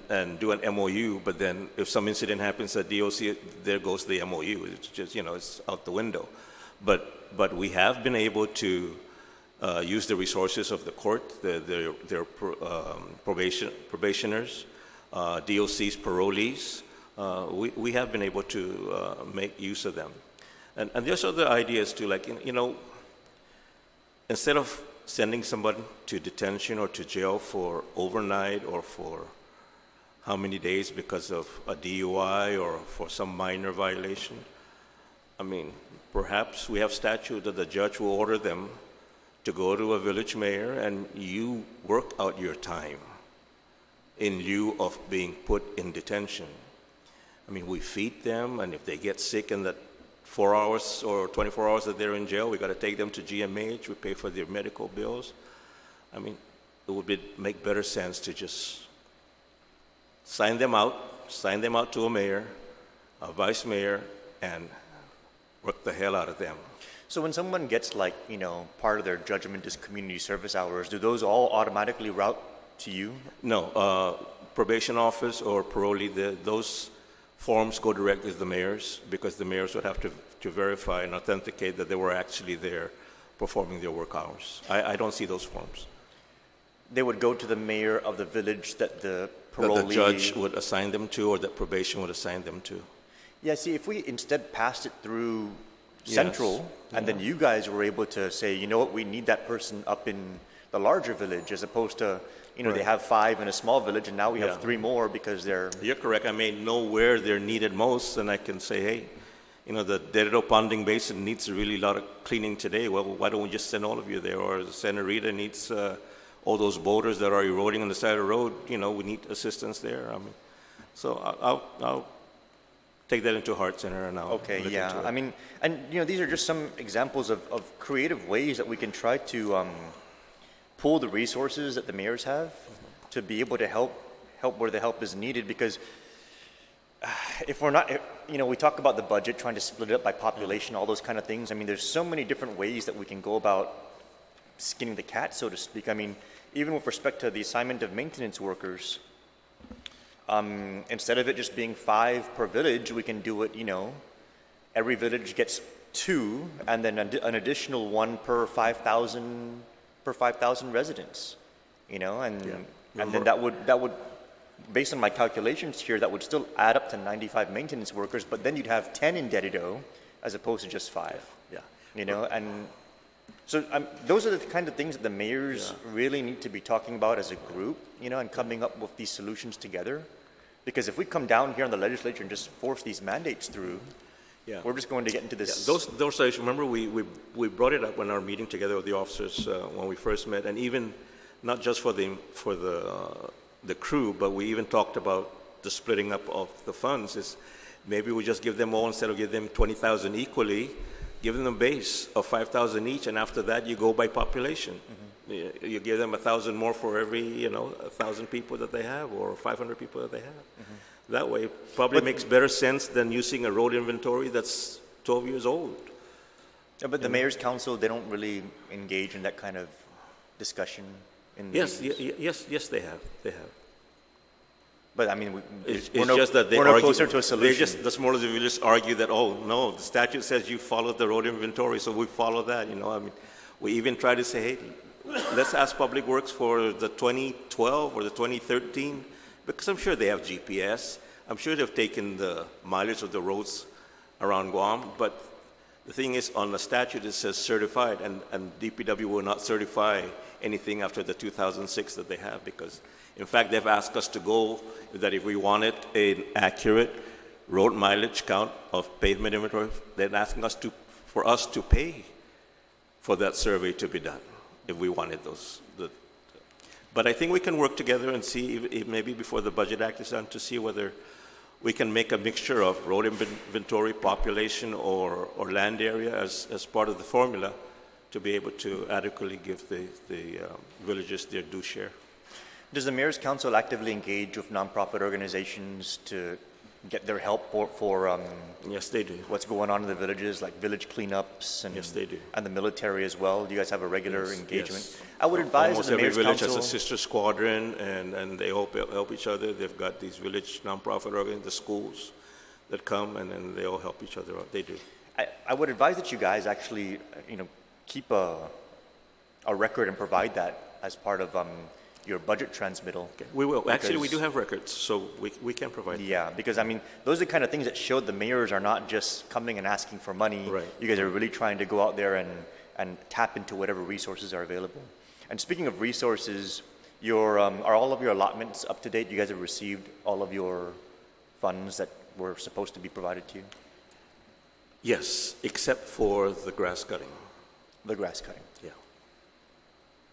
B: and do an MOU, but then if some incident happens at DOC, there goes the MOU. It's just, it's out the window. But we have been able to use the resources of the court, their probationers, DOC's parolees. We have been able to make use of them. And there's other ideas too, like, instead of sending somebody to detention or to jail for overnight or for how many days because of a DUI or for some minor violation, perhaps we have statute that the judge will order them to go to a village mayor and you work out your time in lieu of being put in detention. We feed them, and if they get sick in that 4 hours or 24 hours that they're in jail, we got to take them to GMH, we pay for their medical bills. It would make better sense to just sign them out to a mayor, a vice mayor, and work the hell out of them.
C: So when someone gets part of their judgment is community service hours, do those all automatically route to you?
B: No, probation office or parolee, those forms go directly to the mayors because the mayors would have to verify and authenticate that they were actually there performing their work hours. I don't see those forms.
C: They would go to the mayor of the village that the parolee...
B: That the judge would assign them to or that probation would assign them to.
C: Yeah, see, if we instead passed it through Central, and then you guys were able to say, you know what, we need that person up in the larger village as opposed to...
B: Right.
C: They have 5 in a small village, and now we have 3 more because they're...
B: You're correct. I may know where they're needed most, and I can say, hey, the Derrida Ponding Basin needs a really lot of cleaning today. Well, why don't we just send all of you there? Or Santa Rita needs all those boulders that are eroding on the side of the road. We need assistance there. So I'll take that into heart, Senator, and I'll
C: Okay,
B: look
C: yeah.
B: into it.
C: And these are just some examples of creative ways that we can try to... pool the resources that the mayors have to be able to help where the help is needed, because if we're not, we talk about the budget, trying to split it up by population, all those kind of things. There's so many different ways that we can go about skinning the cat, so to speak. Even with respect to the assignment of maintenance workers, instead of it just being 5 per village, we can do it, every village gets 2, and then an additional 1 per 5,000 residents, and then that would, based on my calculations here, that would still add up to 95 maintenance workers, but then you'd have 10 in Derrida as opposed to just 5. And so those are the kind of things that the mayors really need to be talking about as a group, and coming up with these solutions together. Because if we come down here in the legislature and just force these mandates through, we're just going to get into this.
B: Those issues, remember, we brought it up in our meeting together with the officers when we first met, and even not just for the crew, but we even talked about the splitting up of the funds. Is maybe we just give them all, instead of give them 20,000 equally, give them a base of 5,000 each, and after that you go by population. Mm-hmm. You give them 1,000 more for every 1,000 people that they have, or 500 people that they have. Mm-hmm. That way, probably makes better sense than using a road inventory that's 12 years old.
C: Yeah, but the mayor's council, they don't really engage in that kind of discussion.
B: Yes, they have.
C: But
B: it's just that
C: we're no closer to a solution.
B: The small of you just argue that, oh no, the statute says you follow the road inventory, so we follow that. We even try to say, hey, let's ask Public Works for the 2012 or the 2013. Because I'm sure they have GPS. I'm sure they've taken the mileage of the roads around Guam. But the thing is, on the statute, it says certified, and DPW will not certify anything after the 2006 that they have, because, in fact, they've asked us to go, that if we wanted an accurate road mileage count of pavement inventory, they're asking us for us to pay for that survey to be done, if we wanted those. But I think we can work together and see if maybe before the Budget Act is done, to see whether we can make a mixture of road inventory, population, or land area as part of the formula to be able to adequately give the villages their due share.
C: Does the Mayor's Council actively engage with nonprofit organizations to get their help for
B: Yes, they do.
C: what's going on in the villages, like village cleanups, and
B: Yes, they do.
C: and the military as well? Do you guys have a regular
B: Yes,
C: engagement?
B: yes.
C: I would advise
B: Almost
C: the
B: every
C: Mayor's
B: village
C: Council.
B: has a sister squadron, and they help each other. They've got these village nonprofit organizations, the schools that come, and then they all help each other out. They do.
C: I would advise that you guys actually, keep a record and provide that as part of your budget transmittal.
B: Okay. We will. Actually, we
C: Because-
B: do have records, so we can provide them.
C: Yeah, because those are the kind of things that show the mayors are not just coming and asking for money.
B: Right.
C: You guys are really trying to go out there and tap into whatever resources are available. And speaking of resources, are all of your allotments up to date? You guys have received all of your funds that were supposed to be provided to you?
B: Yes, except for the grass cutting.
C: The grass cutting.
B: Yeah.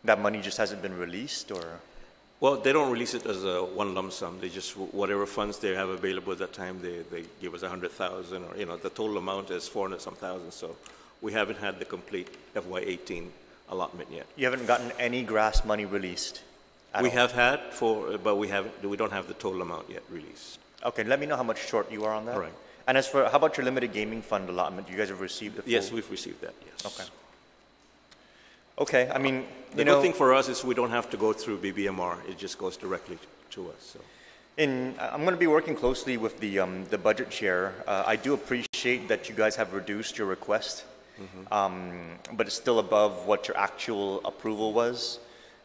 C: That money just hasn't been released, or?
B: Well, they don't release it as a one lump sum. They just, whatever funds they have available at that time, they give us 100,000, or, the total amount is 400 some thousand. So we haven't had the complete FY18 allotment yet.
C: You haven't gotten any grass money released?
B: We have had but we don't have the total amount yet released.
C: Okay, let me know how much short you are on that.
B: All right.
C: And as for, how about your limited gaming fund allotment? You guys have received the full?
B: Yes, we've received that, yes.
C: Okay. Okay,
B: The good thing for us is we don't have to go through BBMR. It just goes directly to us. So.
C: I'm going to be working closely with the budget chair. I do appreciate that you guys have reduced your request, but it's still above what your actual approval was.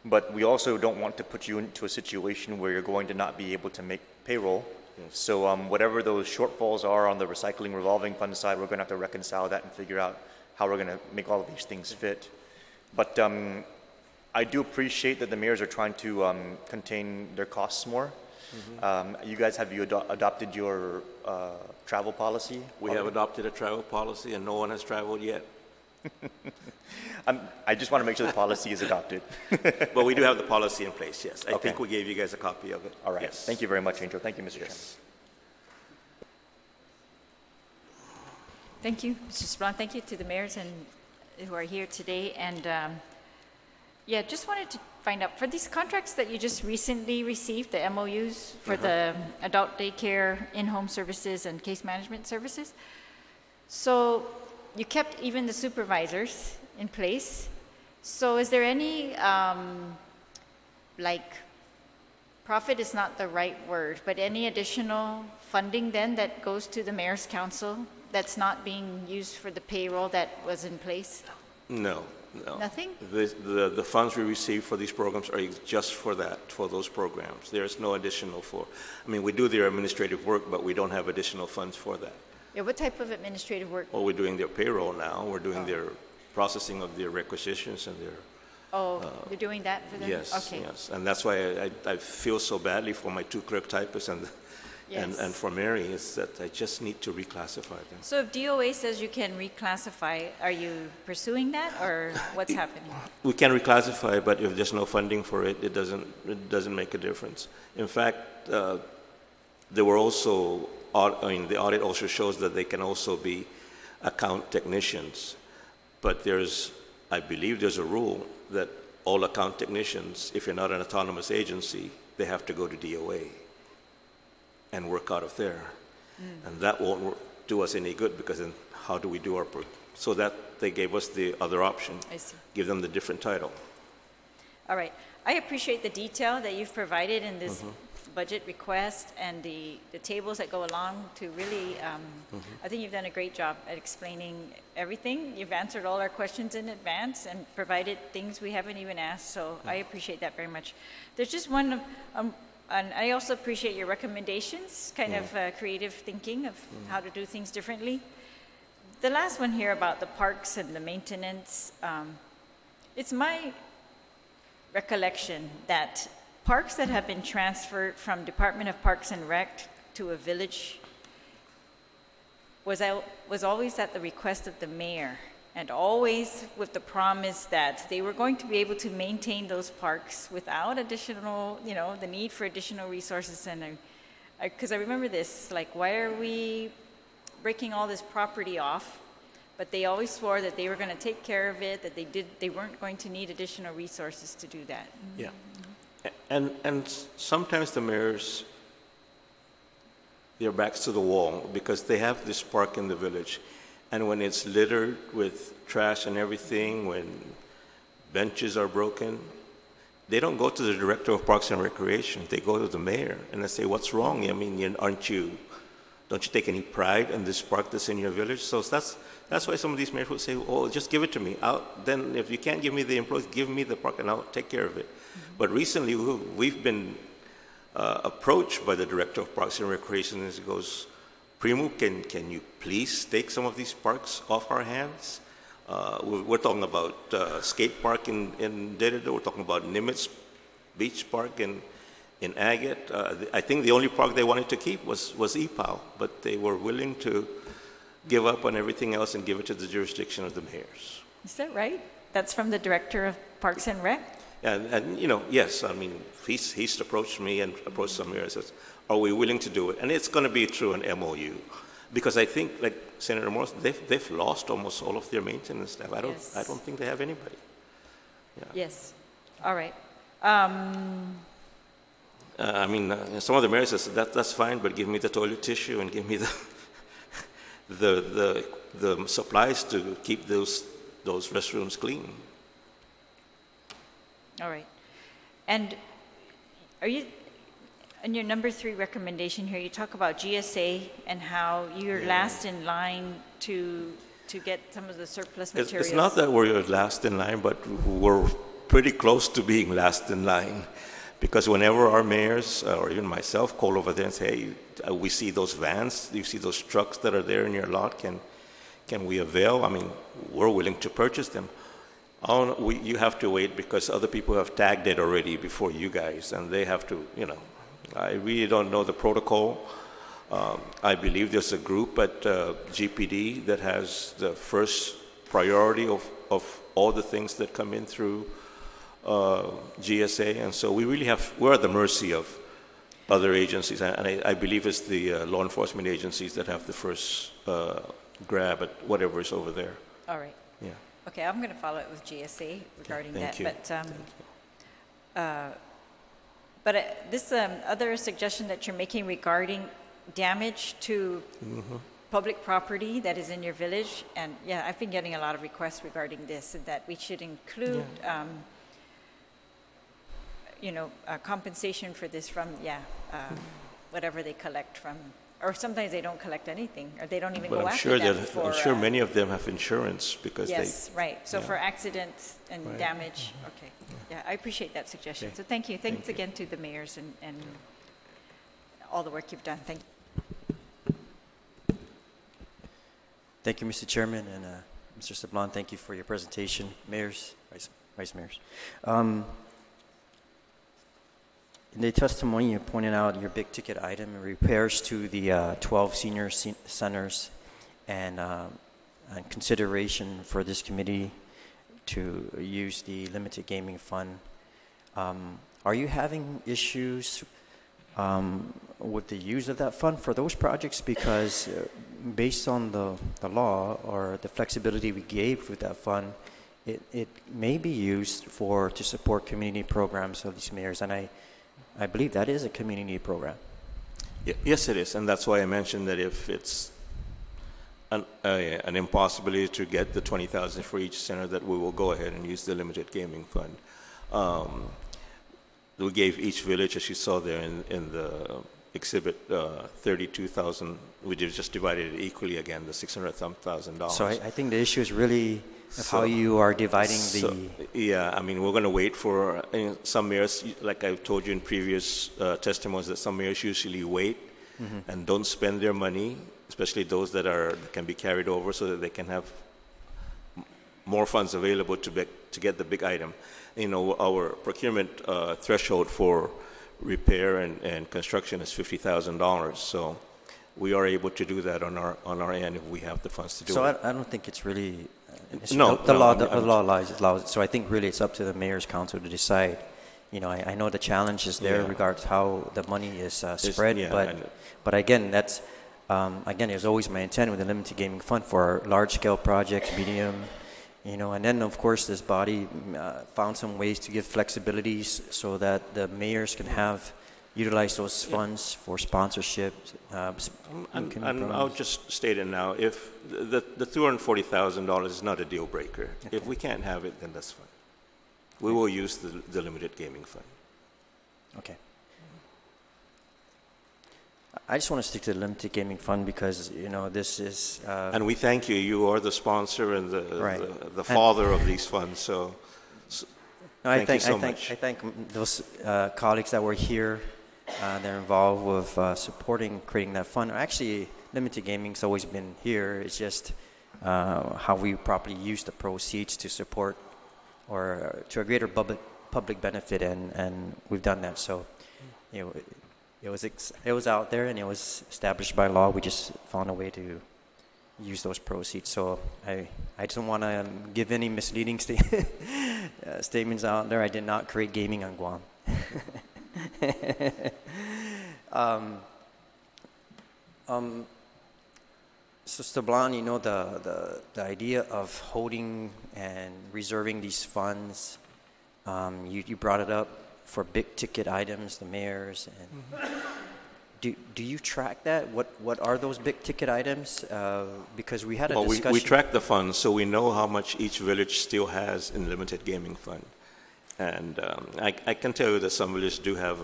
C: But we also don't want to put you into a situation where you're going to not be able to make payroll.
B: Yes.
C: So whatever those shortfalls are on the recycling revolving fund side, we're going to have to reconcile that and figure out how we're going to make all of these things fit. But I do appreciate that the mayors are trying to contain their costs more. You guys, have you adopted your travel policy?
B: We have adopted a travel policy, and no one has traveled yet.
C: I just want to make sure the policy is adopted.
B: But we do have the policy in place, yes. I
C: Okay.
B: think we gave you guys a copy of it.
C: All right.
B: Yes.
C: Thank you very much, Angel. Thank you, Mr. Chairman.
B: Yes.
D: Thank you, Mr. Sablan. Thank you to the mayors who are here today. And just wanted to find out, for these contracts that you just recently received, the MOUs for the adult daycare, in-home services, and case management services, so you kept even the supervisors in place. So is there any, profit is not the right word, but any additional funding then that goes to the Mayor's Council that's not being used for the payroll that was in place?
B: No.
D: Nothing?
B: The funds we receive for these programs are just for those programs. There's no additional we do their administrative work, but we don't have additional funds for that.
D: Yeah, what type of administrative work?
B: Well, we're doing their payroll now. We're doing their processing of their requisitions and their...
D: You're doing that for them?
B: Yes,
D: Okay.
B: yes. And that's why I feel so badly for my two clerk typists and for Mary, is that I just need to reclassify them.
D: So if DOA says you can reclassify, are you pursuing that, or what's happening?
B: We can reclassify, but if there's no funding for it, it doesn't make a difference. In fact, there were also, the audit also shows that they can also be account technicians. But I believe there's a rule that all account technicians, if you're not an autonomous agency, they have to go to DOA and work out of there. And that won't do us any good, because then how do we do our work? So that they gave us the other option.
D: I see.
B: Give them the different title.
D: All right. I appreciate the detail that you've provided in this budget request and the tables that go along to really, I think you've done a great job at explaining everything. You've answered all our questions in advance and provided things we haven't even asked, so I appreciate that very much. There's just one, and I also appreciate your recommendations, kind of creative thinking of how to do things differently. The last one here about the parks and the maintenance, it's my recollection that parks that have been transferred from Department of Parks and Rec to a village was always at the request of the mayor, and always with the promise that they were going to be able to maintain those parks without additional, the need for additional resources. And because I remember this, like, why are we breaking all this property off but they always swore that they were going to take care of it, that they weren't going to need additional resources to do that.
B: Yeah. And sometimes the mayors, their backs to the wall because they have this park in the village. And when it's littered with trash and everything, when benches are broken, they don't go to the director of Parks and Recreation. They go to the mayor and they say, what's wrong? I mean, don't you take any pride in this park that's in your village? So that's why some of these mayors would say, oh, just give it to me. Then if you can't give me the employees, give me the park and I'll take care of it. Mm-hmm. But recently we've been approached by the director of Parks and Recreation, and he goes, Primo, can you please take some of these parks off our hands? We're talking about skate park in Dededo. We're talking about Nimitz Beach Park in Agate. I think the only park they wanted to keep was EPAL, but they were willing to give up on everything else and give it to the jurisdiction of the mayors.
D: Is that right? That's from the director of Parks and Rec?
B: And yes, I mean, he's approached me and approached some mayors and says, are we willing to do it? And it's going to be through an MOU. Because I think, like Senator Morris, they've lost almost all of their maintenance staff. I don't think they have anybody. Yeah.
D: Yes. All right.
B: I mean, some of the mayors says that's fine, but give me the toilet tissue and give me the supplies to keep those restrooms clean.
D: All right. And are you? In your number 3 recommendation here, you talk about GSA and how you're last in line to get some of the surplus materials.
B: It's not that we're last in line, but we're pretty close to being last in line. Because whenever our mayors, or even myself, call over there and say, hey, we see those vans, you see those trucks that are there in your lot, can we avail? I mean, we're willing to purchase them. You have to wait because other people have tagged it already before you guys, and they have to, I really don't know the protocol. I believe there's a group at GPD that has the first priority of all the things that come in through GSA, and so we're at the mercy of other agencies, and I believe it's the law enforcement agencies that have the first grab at whatever is over there.
D: All right.
B: Yeah.
D: Okay, I'm going to follow up with GSA regarding that.
B: You.
D: But this other suggestion that you're making regarding damage to public property that is in your village, and yeah, I've been getting a lot of requests regarding this, and that we should include, compensation for this from, whatever they collect from, or sometimes they don't collect anything, or they don't even go after them.
B: I'm sure many of them have insurance because
D: right. So for accidents and damage, okay. Yeah, I appreciate that suggestion.
B: Okay.
D: So thank you. Thanks again to the mayors and all the work you've done. Thank you.
E: Thank you, Mr. Chairman, and Mr. Sablan, thank you for your presentation. Mayors, vice mayors. In the testimony, you pointed out your big ticket item, repairs to the 12 senior centers, and consideration for this committee to use the limited gaming fund. Are you having issues with the use of that fund for those projects? Because based on the law or the flexibility we gave with that fund, it may be used to support community programs of these mayors, and I believe that is a community program.
B: Yes, it is, and that's why I mentioned that if it's an impossibility to get the $20,000 for each center, that we will go ahead and use the limited gaming fund. We gave each village, as you saw there in the exhibit, $32,000. We just divided it equally again, the $600,000.
E: So I think the issue is really of how you are dividing
B: Yeah, I mean, we're going to wait for some mayors, like I've told you in previous testimonies, that some mayors usually wait and don't spend their money, especially those that can be carried over, so that they can have more funds available to get the big item. Our procurement threshold for repair and construction is $50,000. So we are able to do that on our end if we have the funds to do it.
E: So I don't think it's really.
B: The
E: law allows it. So I think really it's up to the mayor's council to decide. I know the challenge is there regards how the money is spread, but again, that's Again, it was always my intent with the limited gaming fund for large-scale projects, medium, and then of course this body found some ways to give flexibilities so that the mayors can utilize those funds for sponsorship.
B: And I'll just state it now, if the $240,000 is not a deal breaker. Okay. If we can't have it, then that's fine. We will use the limited gaming fund.
E: Okay. I just want to stick to the limited gaming fund because, this is...
B: and we thank you. You are the sponsor and the father of these funds, so thank you so much.
E: I thank those colleagues that were here. They're involved with supporting creating that fund. Actually, limited gaming's always been here. It's just how we properly use the proceeds to support or to a greater public benefit, and we've done that. So, it was out there and it was established by law. We just found a way to use those proceeds. So I just don't want to give any misleading statements out there. I did not create gaming on Guam. Sister Blanc, the idea of holding and reserving these funds, you brought it up for big ticket items, the mayors, and do you track that? What are those big ticket items? Because we had a discussion.
B: We track the funds, so we know how much each village still has in limited gaming fund. And I can tell you that some villages do have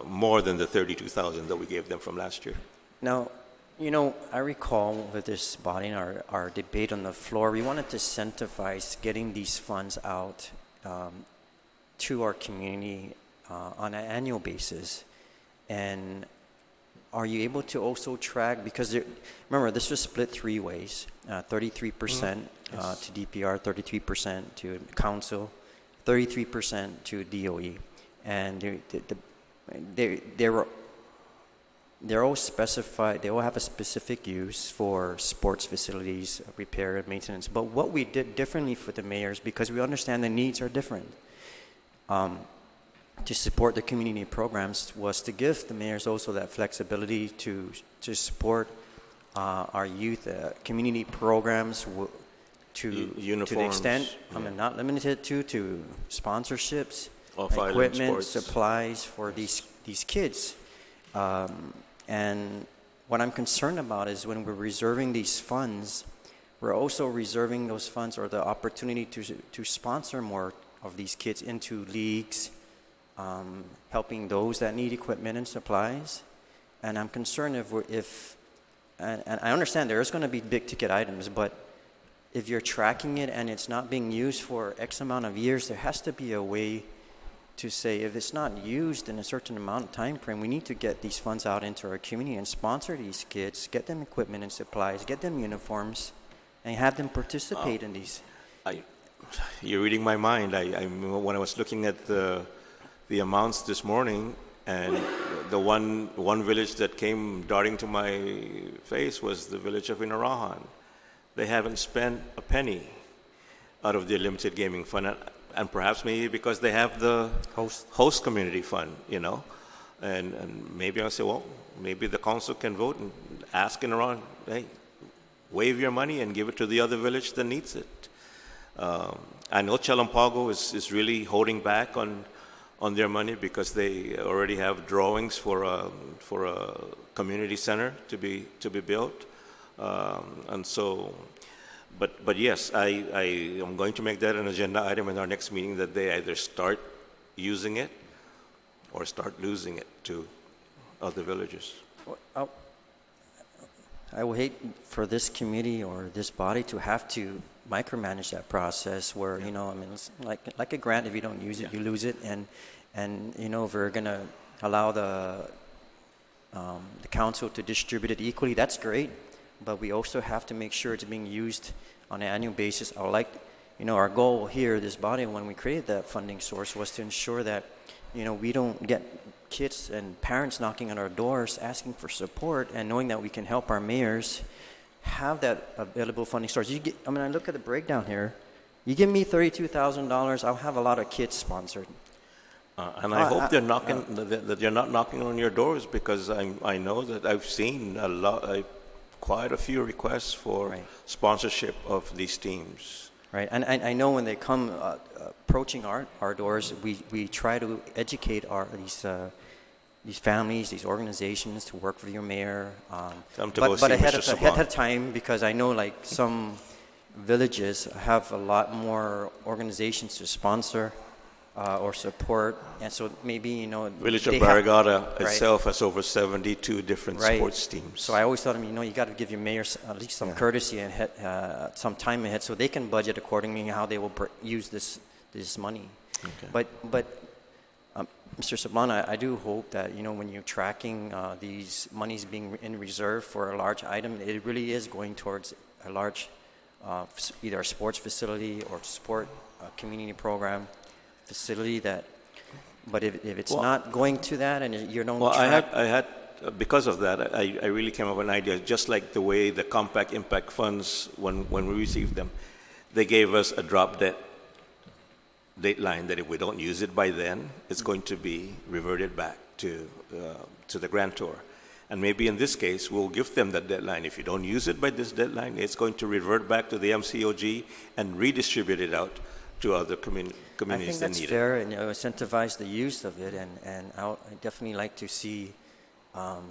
B: more than the $32,000 that we gave them from last year.
E: Now, I recall with this body in our debate on the floor, we wanted to incentivize getting these funds out to our community on an annual basis. And are you able to also track, because remember, this was split three ways, 33% to DPR, 33% to council, 33% to DOE, and they're all specified. They all have a specific use for sports facilities, repair and maintenance. But what we did differently for the mayors, because we understand the needs are different, to support the community programs, was to give the mayors also that flexibility to support our youth community programs. To the extent, not limited to sponsorships, equipment, supplies for these kids. And what I'm concerned about is when we're reserving these funds, we're also reserving those funds or the opportunity to sponsor more of these kids into leagues, helping those that need equipment and supplies. And I'm concerned and I understand there's going to be big ticket items, but if you're tracking it and it's not being used for X amount of years, there has to be a way to say if it's not used in a certain amount of time frame, we need to get these funds out into our community and sponsor these kids, get them equipment and supplies, get them uniforms, and have them participate in these.
B: You're reading my mind. When I was looking at the amounts this morning, and the one village that came darting to my face was the village of Inarahan. They haven't spent a penny out of their limited gaming fund, and perhaps maybe because they have the host community fund, and maybe I'll say, well, maybe the council can vote and ask Inarahan, hey, waive your money and give it to the other village that needs it. I know Chalampago is really holding back on their money because they already have drawings for a community center to be built. And so, but yes, I am going to make that an agenda item in our next meeting, that they either start using it or start losing it to other villages.
E: I would hate for this committee or this body to have to micromanage that process where, it's like a grant. If you don't use it, you lose it. And if we're going to allow the council to distribute it equally, that's great. But we also have to make sure it's being used on an annual basis. Our goal here, this body, when we created that funding source, was to ensure that, we don't get kids and parents knocking on our doors asking for support, and knowing that we can help our mayors have that available funding source. I look at the breakdown here. You give me $32,000, I'll have a lot of kids sponsored.
B: And I hope they're knocking, that you're not knocking on your doors, because I know that I've seen quite a few requests for sponsorship of these teams.
E: Right, and I know when they come approaching our doors, we try to educate these families, these organizations to work with your mayor. But ahead of time, because I know like some villages have a lot more organizations to sponsor or support, and so maybe
B: Village of Barrigada itself has over 72 different sports teams.
E: So I always thought, you got to give your mayors at least some courtesy and some time ahead, so they can budget accordingly how they will use this money. Okay. But Mr. Sablana, I do hope that when you're tracking these monies being in reserve for a large item, it really is going towards a large either a sports facility or sport community program facility but if it's not going to that and you don't
B: I had because of that I really came up with an idea, just like the way the Compact Impact Funds, when we received them, they gave us a drop dead dateline that if we don't use it by then, it's going to be reverted back to the grantor. And maybe in this case, we'll give them that deadline. If you don't use it by this deadline, it's going to revert back to the MCOG and redistribute it out to other communities that need it. I
E: think that's fair, and incentivize the use of it. And I definitely like to see, I'm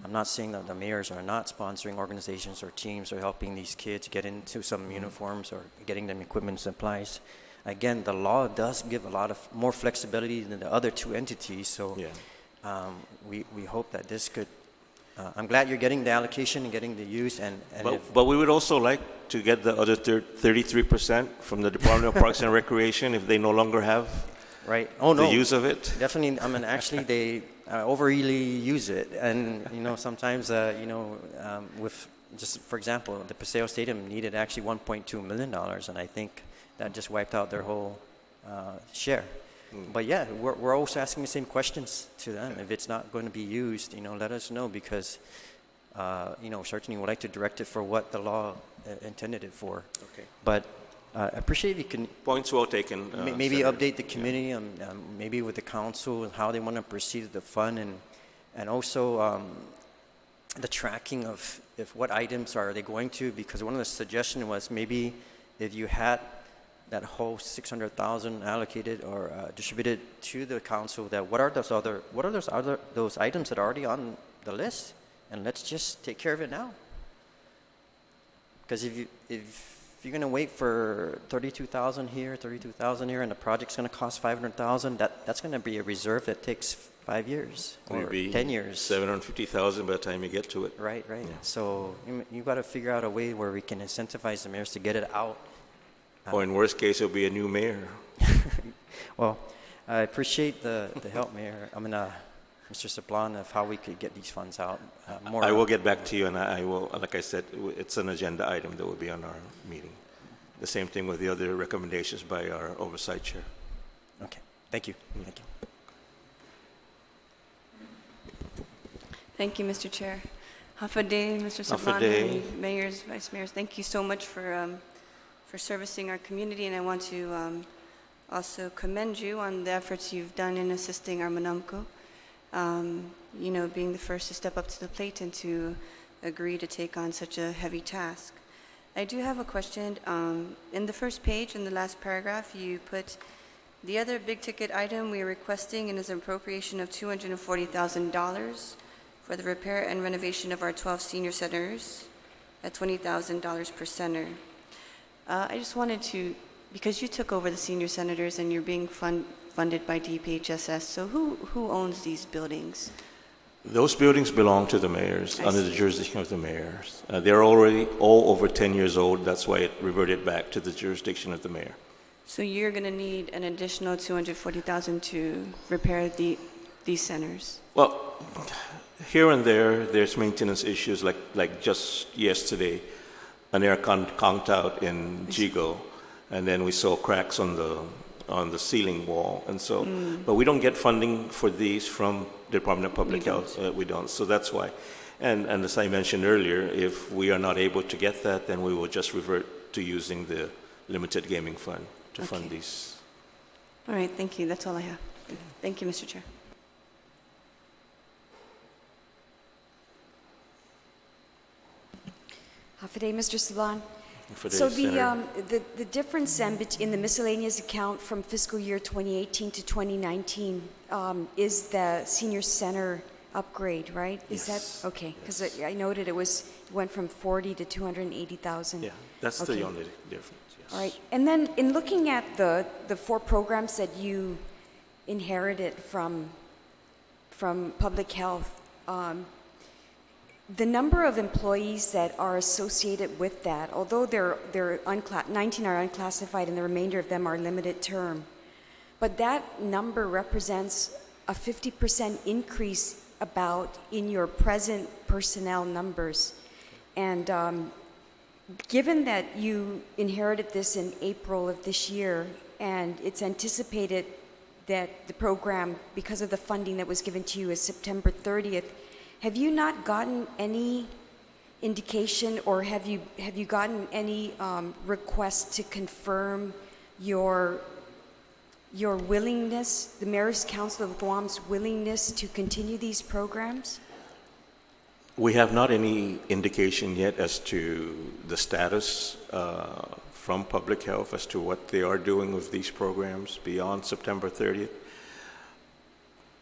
E: not saying that the mayors are not sponsoring organizations or teams or helping these kids get into some uniforms or getting them equipment and supplies. Again, the law does give a lot of more flexibility than the other two entities. So we hope that this could. I'm glad you're getting the allocation and getting the use. But
B: we would also like to get the other 33% from the Department of Parks and Recreation if they no longer have the use of it.
E: Definitely. I mean, actually, they overly use it, and sometimes with just for example, the Paseo Stadium needed actually $1.2 million, and I think that just wiped out their whole share. But yeah, we're also asking the same questions to them. If it's not going to be used, let us know, because certainly we'd like to direct it for what the law intended it for.
B: Okay.
E: But I appreciate if you can
B: points well taken.
E: Maybe update the community on maybe with the council and how they want to proceed with the fund, and also the tracking of what items are they going to, because one of the suggestions was maybe if you had that whole 600,000 allocated or distributed to the council, that what are those items that are already on the list, and let's just take care of it now. Because if you're going to wait for 32,000 here, 32,000 here, and the project's going to cost 500,000, that's going to be a reserve that takes 5 years or
B: maybe
E: 10 years.
B: 750,000 by the time you get to it.
E: Right.
B: Yeah.
E: So you got to figure out a way where we can incentivize the mayors to get it out.
B: Or in worst case, it'll be a new mayor.
E: Well, I appreciate the help, Mayor. Mr. Saplan, of how we could get these funds out.
B: I will get back to you, and I will, like I said, it's an agenda item that will be on our meeting. The same thing with the other recommendations by our oversight chair.
E: Okay. Thank you. Thank you.
F: Thank you, Mr. Chair. Hafa-day, Mr. Saplan, and mayors, vice mayors. Thank you so much for servicing our community, and I want to also commend you on the efforts you've done in assisting our Manamco. Being the first to step up to the plate and to agree to take on such a heavy task. I do have a question. In the first page, in the last paragraph, you put the other big ticket item we are requesting and is an appropriation of $240,000 for the repair and renovation of our 12 senior centers at $20,000 per center. I just wanted to, because you took over the senior centers and you're being funded by DPHSS, so who owns these buildings?
B: Those buildings belong to the mayors, under the jurisdiction of the mayors. They're already all over 10 years old. That's why it reverted back to the jurisdiction of the mayor. So
F: you're going to need an additional $240,000 to repair these centers?
B: Well, here and there's maintenance issues, like just yesterday, an air conked out in Jigo, and then we saw cracks on the ceiling wall, and so, but we don't get funding for these from the Department of Public Health. We don't, so that's why. And as I mentioned earlier, if we are not able to get that, then we will just revert to using the limited gaming fund to fund these.
F: All right, thank you. That's all I have. Thank you, Mr. Chair.
G: Hafaday, Mr. Saban.
B: For
G: So
B: Senator.
G: the difference in the miscellaneous account from fiscal year 2018 to 2019 is the senior center upgrade, right? Is
B: Yes.
G: that okay? Because
B: Yes.
G: I noted it went from 40 to 280,000.
B: Yeah, that's
G: Okay.
B: the only difference, yes.
G: All right. And then in looking at the four programs that you inherited from public health, the number of employees that are associated with that, although 19 are unclassified and the remainder of them are limited term, but that number represents a 50% increase about in your present personnel numbers. And given that you inherited this in April of this year, and it's anticipated that the program, because of the funding that was given to you, is September 30th, have you not gotten any indication, or have you gotten any requests to confirm your willingness, the Mayor's Council of Guam's willingness to continue these programs?
B: We have not any indication yet as to the status from public health as to what they are doing with these programs beyond September 30th.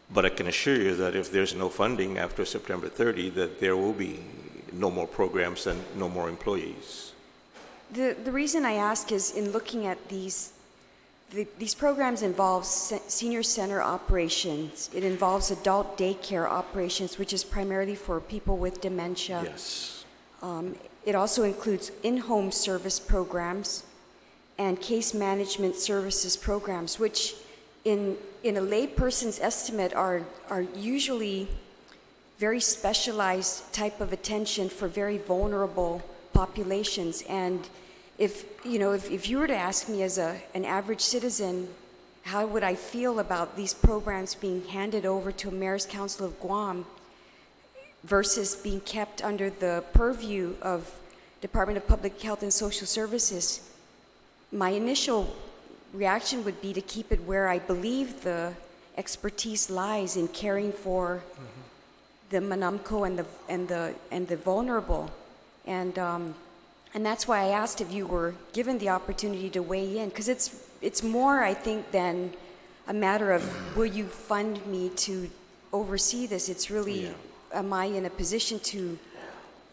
B: But I can assure you that if there's no funding after September 30, that there will be no more programs and no more employees.
G: The reason I ask is in looking at these programs involve senior center operations. It involves adult daycare operations, which is primarily for people with dementia.
B: Yes.
G: It also includes in-home service programs and case management services programs, which in a layperson's estimate are usually very specialized type of attention for very vulnerable populations. And if you were to ask me as an average citizen, how would I feel about these programs being handed over to a Mayor's Council of Guam versus being kept under the purview of Department of Public Health and Social Services, my initial reaction would be to keep it where I believe the expertise lies in caring for the Manamco and the vulnerable, and that's why I asked if you were given the opportunity to weigh in, because it's more, I think, than a matter of will you fund me to oversee this. It's really, am I in a position to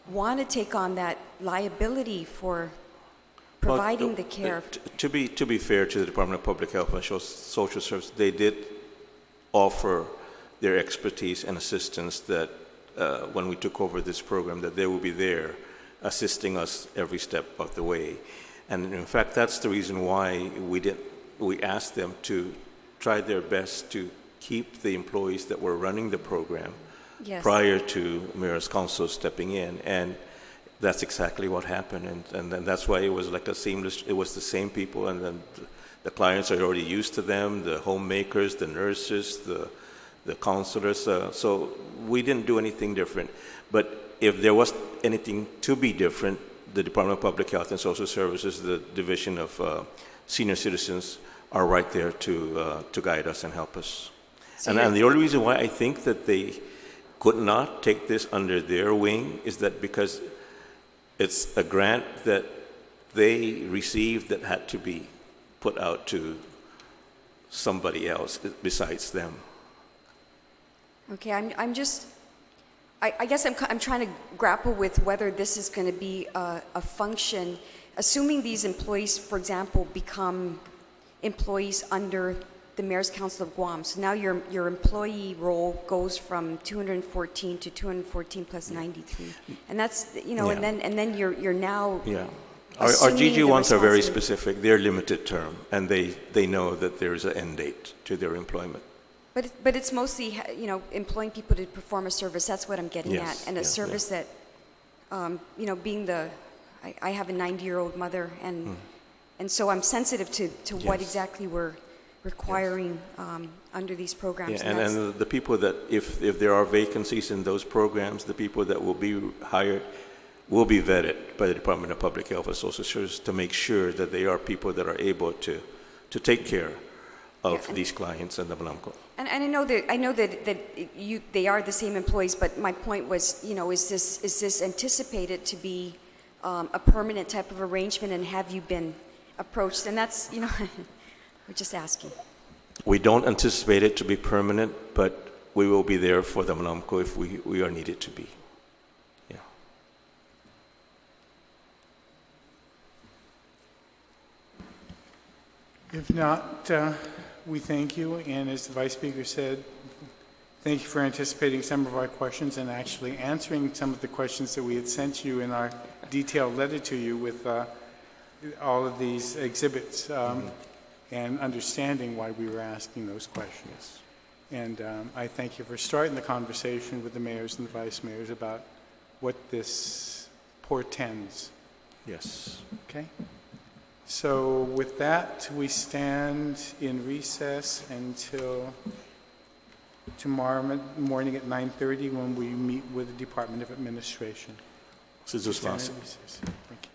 G: want to take on that liability for providing the care?
B: To be fair to the Department of Public Health and Social Services, they did offer their expertise and assistance that when we took over this program, that they will be there assisting us every step of the way. And in fact, that's the reason why we asked them to try their best to keep the employees that were running the program prior to Mayor's Council stepping in. And that's exactly what happened. And then that's why it was like a seamless, it was the same people, and then the clients are already used to them, the homemakers, the nurses, the counselors. So we didn't do anything different. But if there was anything to be different, the Department of Public Health and Social Services, the Division of Senior Citizens, are right there to guide us and help us. And the only reason why I think that they could not take this under their wing is that because it's a grant that they received that had to be put out to somebody else besides them.
G: Okay, I guess I'm trying to grapple with whether this is going to be a function, assuming these employees, for example, become employees under the Mayor's Council of Guam. So now your employee role goes from 214 to 214 plus 93, and that's and then you're now
B: Our GG ones are very specific. They're limited term, and they know that there is an end date to their employment.
G: But it's mostly, employing people to perform a service. That's what I'm getting at. And a service that, being I have a 90-year-old mother, and so I'm sensitive to what exactly we're requiring under these programs.
B: Yeah, and the people that, if there are vacancies in those programs, the people that will be hired will be vetted by the Department of Public Health and Social Services to make sure that they are people that are able to take care of these clients in the Blanco.
G: And I know that they are the same employees, but my point was, is this anticipated to be a permanent type of arrangement, and have you been approached? And that's, we're just asking.
B: We don't anticipate it to be permanent, but we will be there for the Blanco if we are needed to be. Yeah.
A: If not, we thank you, and as the Vice Speaker said, thank you for anticipating some of our questions and actually answering some of the questions that we had sent you in our detailed letter to you with all of these exhibits, and understanding why we were asking those questions. And I thank you for starting the conversation with the mayors and the vice mayors about what this portends.
B: Yes.
A: Okay? So with that, we stand in recess until tomorrow morning at 9:30 when we meet with the Department of Administration.
B: This is
A: Stand in recess. Thank you.